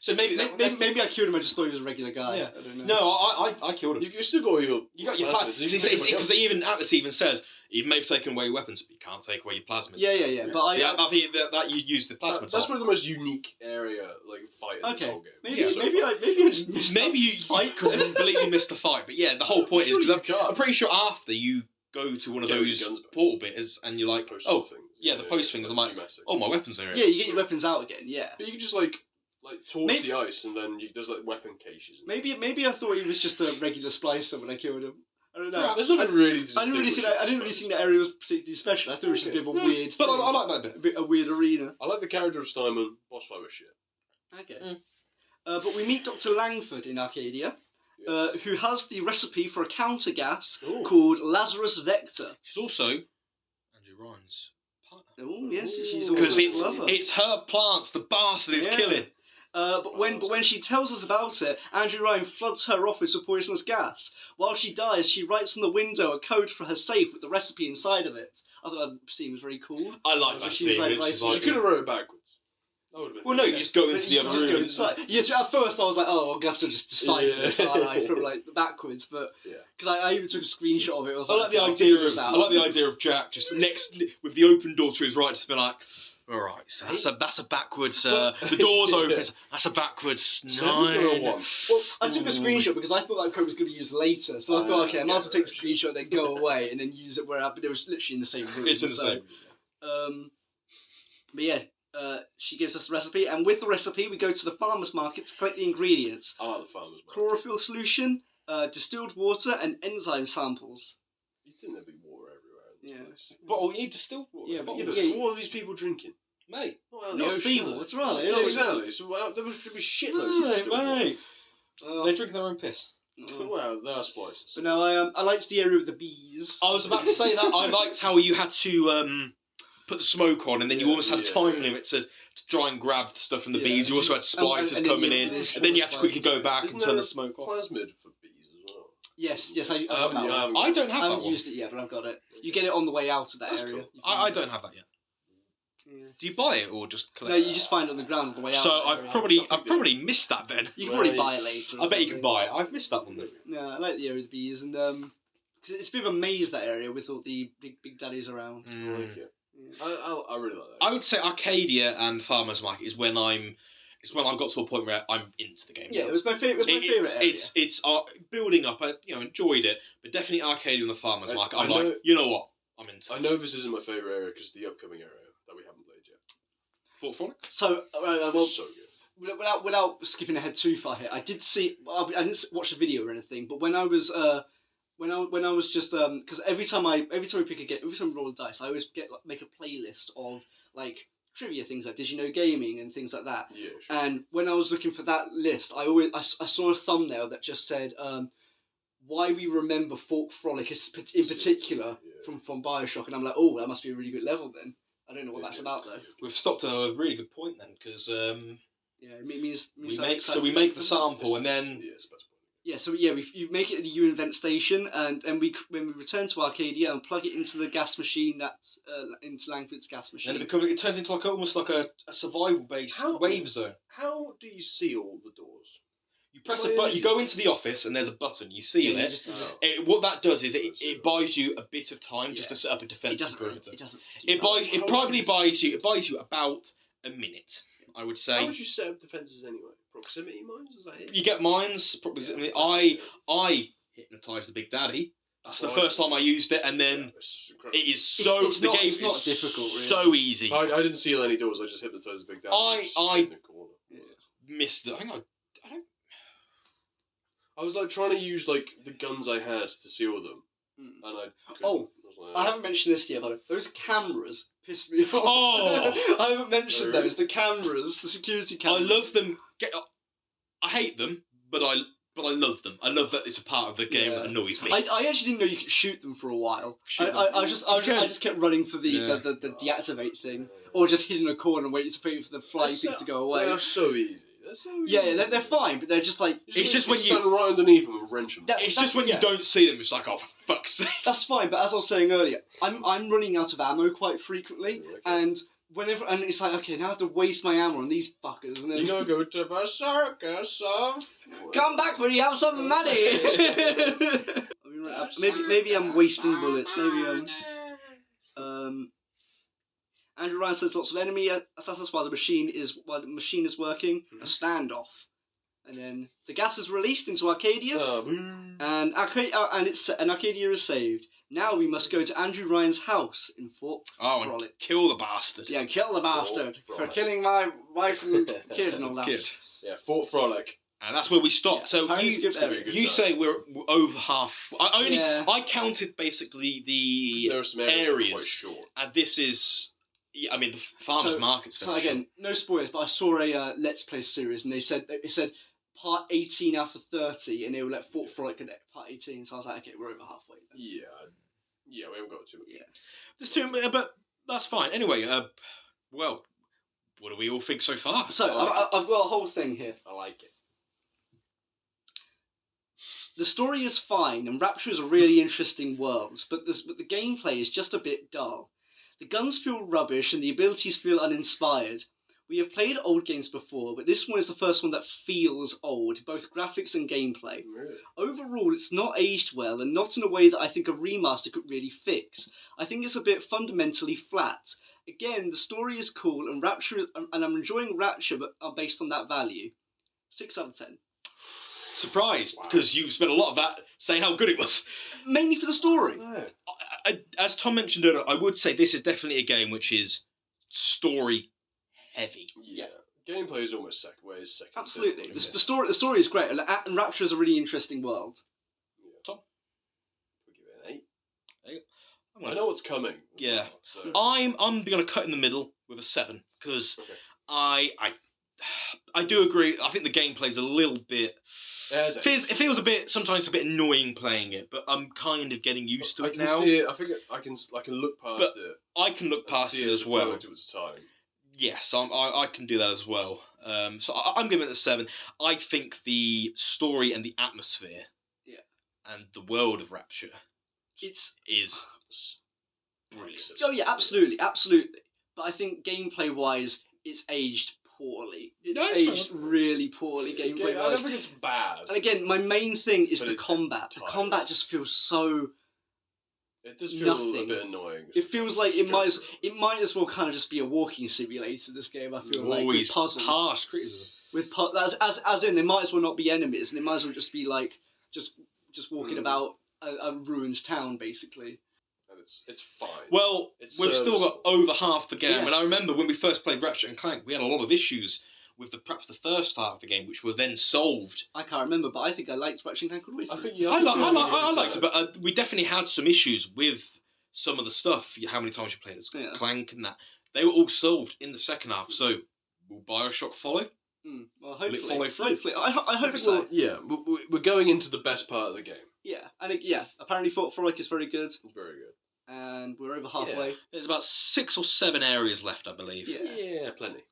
So maybe maybe I killed him. I just thought he was a regular guy. Yeah. I don't know. No, I killed him. You still got your. You got your plasmids. Because even Atlas even says you may have taken away weapons, but you can't take away your plasmids. Yeah. But I think that you use the plasmids. That's probably the most unique area fight in this whole game. Maybe I just missed. Maybe you completely missed the fight, but yeah, the whole point is because I'm pretty sure after you go to one of those portal bitters and you're like, the post things. I'm like, oh, my weapons are here. Yeah, you get your weapons out again. Yeah. But you can just torch the ice and then there's weapon caches. Maybe I thought he was just a regular splicer when I killed him. I don't know. Yeah, there's nothing really. I didn't really think that area was particularly special. I thought it was just a bit of a weird. But I like that bit. A weird arena. I like the character of Steinman. Boss fight was shit. Okay. But we meet Dr. Langford in Arcadia, who has the recipe for a counter gas called Lazarus Vector. She's also Andrew Ryan's partner. Oh yes, she's also because a lover. it's her plants the bastard is killing. But when she tells us about it, Andrew Ryan floods her office with poisonous gas. While she dies, she writes on the window a code for her safe with the recipe inside of it. I thought that scene was very cool. I like that scene. She could have wrote it backwards. That would have been. Well, no, you just go into the other room. Inside. Yes, at first I was like, oh, I'm gonna have to just decipher this, aren't I, from the backwards. But because I even took a screenshot of it. I like the idea of Jack just next with the open door to his right, just be like. All right, so that's a backwards. The door's open. That's a backwards 9. Well, I took a screenshot because I thought that code was going to be used later. So I thought, okay, I might as well take a screenshot, then go away, and then use it where I. But it was literally in the same room. It's in the same. But yeah, she gives us the recipe, and with the recipe, we go to the farmer's market to collect the ingredients. I like the farmer's market. Chlorophyll solution, distilled water, and enzyme samples. You think there'd be water everywhere in this place? But you need distilled water. Yeah, but what are these people drinking? Mate, not seawater, are they? Yeah, exactly. So there should be shitloads of distilled water. Mate. They drink their own piss. Well, they are spices. But no, I liked the area with the bees. I was about to say that. I liked how you had to put the smoke on, and then you almost had a time limit to try and grab the stuff from the bees. You also had spices coming in, and then you had to quickly go back and turn the smoke off. Plasmid for bees as well. Yes, I don't have I haven't used it yet, but I've got it. You get it on the way out of that area. Cool. I don't have that yet. Yeah. Do you buy it or just collect it? No, you just find it on the ground on the way out. So I've probably missed that then. You can probably buy it later. I bet you can buy it. I've missed that one then. Yeah, I like the area of the bees, and because it's a bit of a maze, that area with all the big daddies around. I like it. I really like that. I would say Arcadia and Farmers Market is when I've got to a point where I'm into the game. Yeah, it was my favourite area. It's building up. I enjoyed it, but definitely Arcadia and the Farmers Market. I'm like, you know what? I'm into. I know this isn't my favourite area because the upcoming area that we haven't played yet. Fort Frolic? So, so good. Without skipping ahead too far here, I did see. I didn't watch the video or anything, but when I was just because every time we roll a dice, I always make a playlist of trivia things like Did You Know Gaming and things like that. Yeah, sure. And when I was looking for that list, I saw a thumbnail that just said why we remember Fort Frolic in particular from BioShock, and I'm like, oh, that must be a really good level then. I don't know what that's about though. We've stopped at a really good point then, because it means we make the sample and then you make it at the U-Invent station, and when we return to Arcadia and plug it into the gas machine that's into Langford's gas machine. And it turns into almost like a survival based wave zone. How do you seal the doors? You press a button. You go into the office and there's a button. You seal it. What that does is it buys you a bit of time just to set up a defensive perimeter. It buys you about a minute, I would say. How would you set up defences anyway? Proximity mines? Is that it? You get mines. Proximity. I hypnotised the Big Daddy. That's the first time I used it, and then it is so. It's the not game is difficult. Really. So easy. I didn't seal any doors. I just hypnotised the Big Daddy. I missed it. I was trying to use the guns I had to seal them, and I couldn't. I haven't mentioned this yet, though. Those cameras pissed me off. Oh, I haven't mentioned those. The cameras, the security cameras. I love them. I hate them, but I love them. I love that it's a part of the game that annoys me. I actually didn't know you could shoot them for a while. I just kept running for the deactivate thing, or just hid in a corner and waiting for the flying things to go away. They are so easy. Yeah, they're fine, but they're just it's just when you stand right underneath them and wrench them. It's just when you don't see them. It's like, oh, for fuck's sake. That's fine, but as I was saying earlier, I'm running out of ammo quite frequently, and whenever, and it's like, okay, now I have to waste my ammo on these fuckers, and then You gotta go to the circus of... come back when you have some money. I mean, maybe I'm wasting bullets. Maybe Andrew Ryan says lots of enemy assassins while the machine is working. A standoff, and then the gas is released into Arcadia, and Arcadia is saved. Now we must go to Andrew Ryan's house in Fort Frolic. And kill the bastard. Yeah, kill the bastard for Frolic. killing my wife and kid and all that. Kid. Yeah, Fort Frolic. And that's where we stopped. Yeah, so apparently it's gonna be a good you time. say we're over half. I counted basically There the are some areas that are quite areas, short. and this is. Yeah, I mean, the farmers' market's So very again, no spoilers, but I saw a Let's Play series, and it said part 18 out of 30, and they were like Fort Frolic at part 18. So I was like, okay, we're over halfway. Then. Yeah, we haven't got too much. Yeah. There's two, but that's fine. Anyway, well, what do we all think so far? So I've got a whole thing here. I like it. The story is fine, and Rapture is a really interesting world, but the gameplay is just a bit dull. The guns feel rubbish, and the abilities feel uninspired. We have played old games before, but this one is the first one that feels old, both graphics and gameplay. Really? Overall, it's not aged well, and not in a way that I think a remaster could really fix. I think it's a bit fundamentally flat. Again, the story is cool, and I'm enjoying Rapture, but based on that value. 6 out of 10. Surprised, Wow. because you spent a lot of that saying how good it was. Mainly for the story. As Tom mentioned earlier, I would say this is definitely a game which is story heavy. Yeah. Gameplay is almost second. Absolutely. fiddle, The story is great, and Rapture is a really interesting world. Tom? We'll give it an 8. I'm I gonna- know what's coming. Yeah. So. I'm going to cut in the middle with a 7 because Okay. I do agree. I think the gameplay's a little bit. It feels a bit. Sometimes a bit annoying playing it, but I'm kind of getting used to I it can now. see it. I think I can look past But it. I can look and past see it as well. To its time. Yes, I can do that as well. So I'm giving it a 7. I think the story and the atmosphere, and the world of Rapture, is brilliant. Oh yeah, absolutely. But I think gameplay-wise, it's aged poorly. It's No, it's aged fine. really poorly I gameplay-wise. don't think it's bad. And again, my main thing is But the it's combat. The tired. combat just feels so. It does feel a nothing. bit annoying. It feels like it might as well kind of just be a walking simulator. This game, I feel like, with Always puzzles. harsh criticism. With as in, they might as well not be enemies, and they might as well just be like just walking about a ruined town, basically. And it's fine. Well, It's we've still got over half the game, and I Yes. remember when we first played Rapture and Clank, we had a lot of issues with perhaps the first half of the game, which were then solved. I can't remember, but I think I liked Ratchet and Clank all the way through. I think I liked it, but we definitely had some issues with some of the stuff. How many times you played as Clank and that. They were all solved in the second half, so will BioShock follow? Well, Will it hopefully, follow through? hopefully, I hope so. Yeah, we're going into the best part of the game. Yeah, and apparently Fort Frolic is very good, Very good. and we're over halfway. There's about 6 or 7 areas left, I believe. Yeah. Yeah, plenty.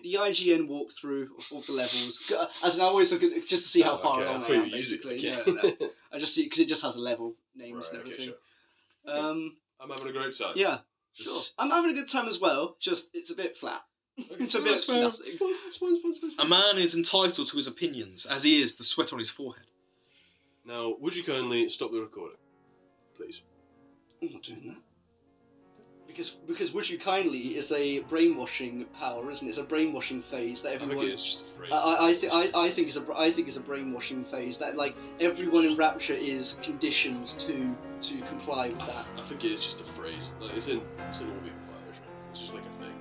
The IGN walkthrough of all the levels, as in I always look at just to see how far okay, along I I thought am, you used it, basically. okay. No. I just see because it just has level names and Right, okay, everything. sure. I'm having a great time. Yeah, sure. I'm having a good time as well. Just it's a bit flat. It's a bit That's fair. nothing. It's fine. A man is entitled to his opinions, as he is the sweat on his forehead. Now, would you kindly stop the recording, please? I'm not doing that. Because would you kindly is a brainwashing power, isn't it? It's a brainwashing phase that I think everyone. it's just a phrase. I think it's a brainwashing phase that like everyone in Rapture is conditioned to comply with that. I think it is just a phrase. Like, it's in all the other versions. It's just like a thing.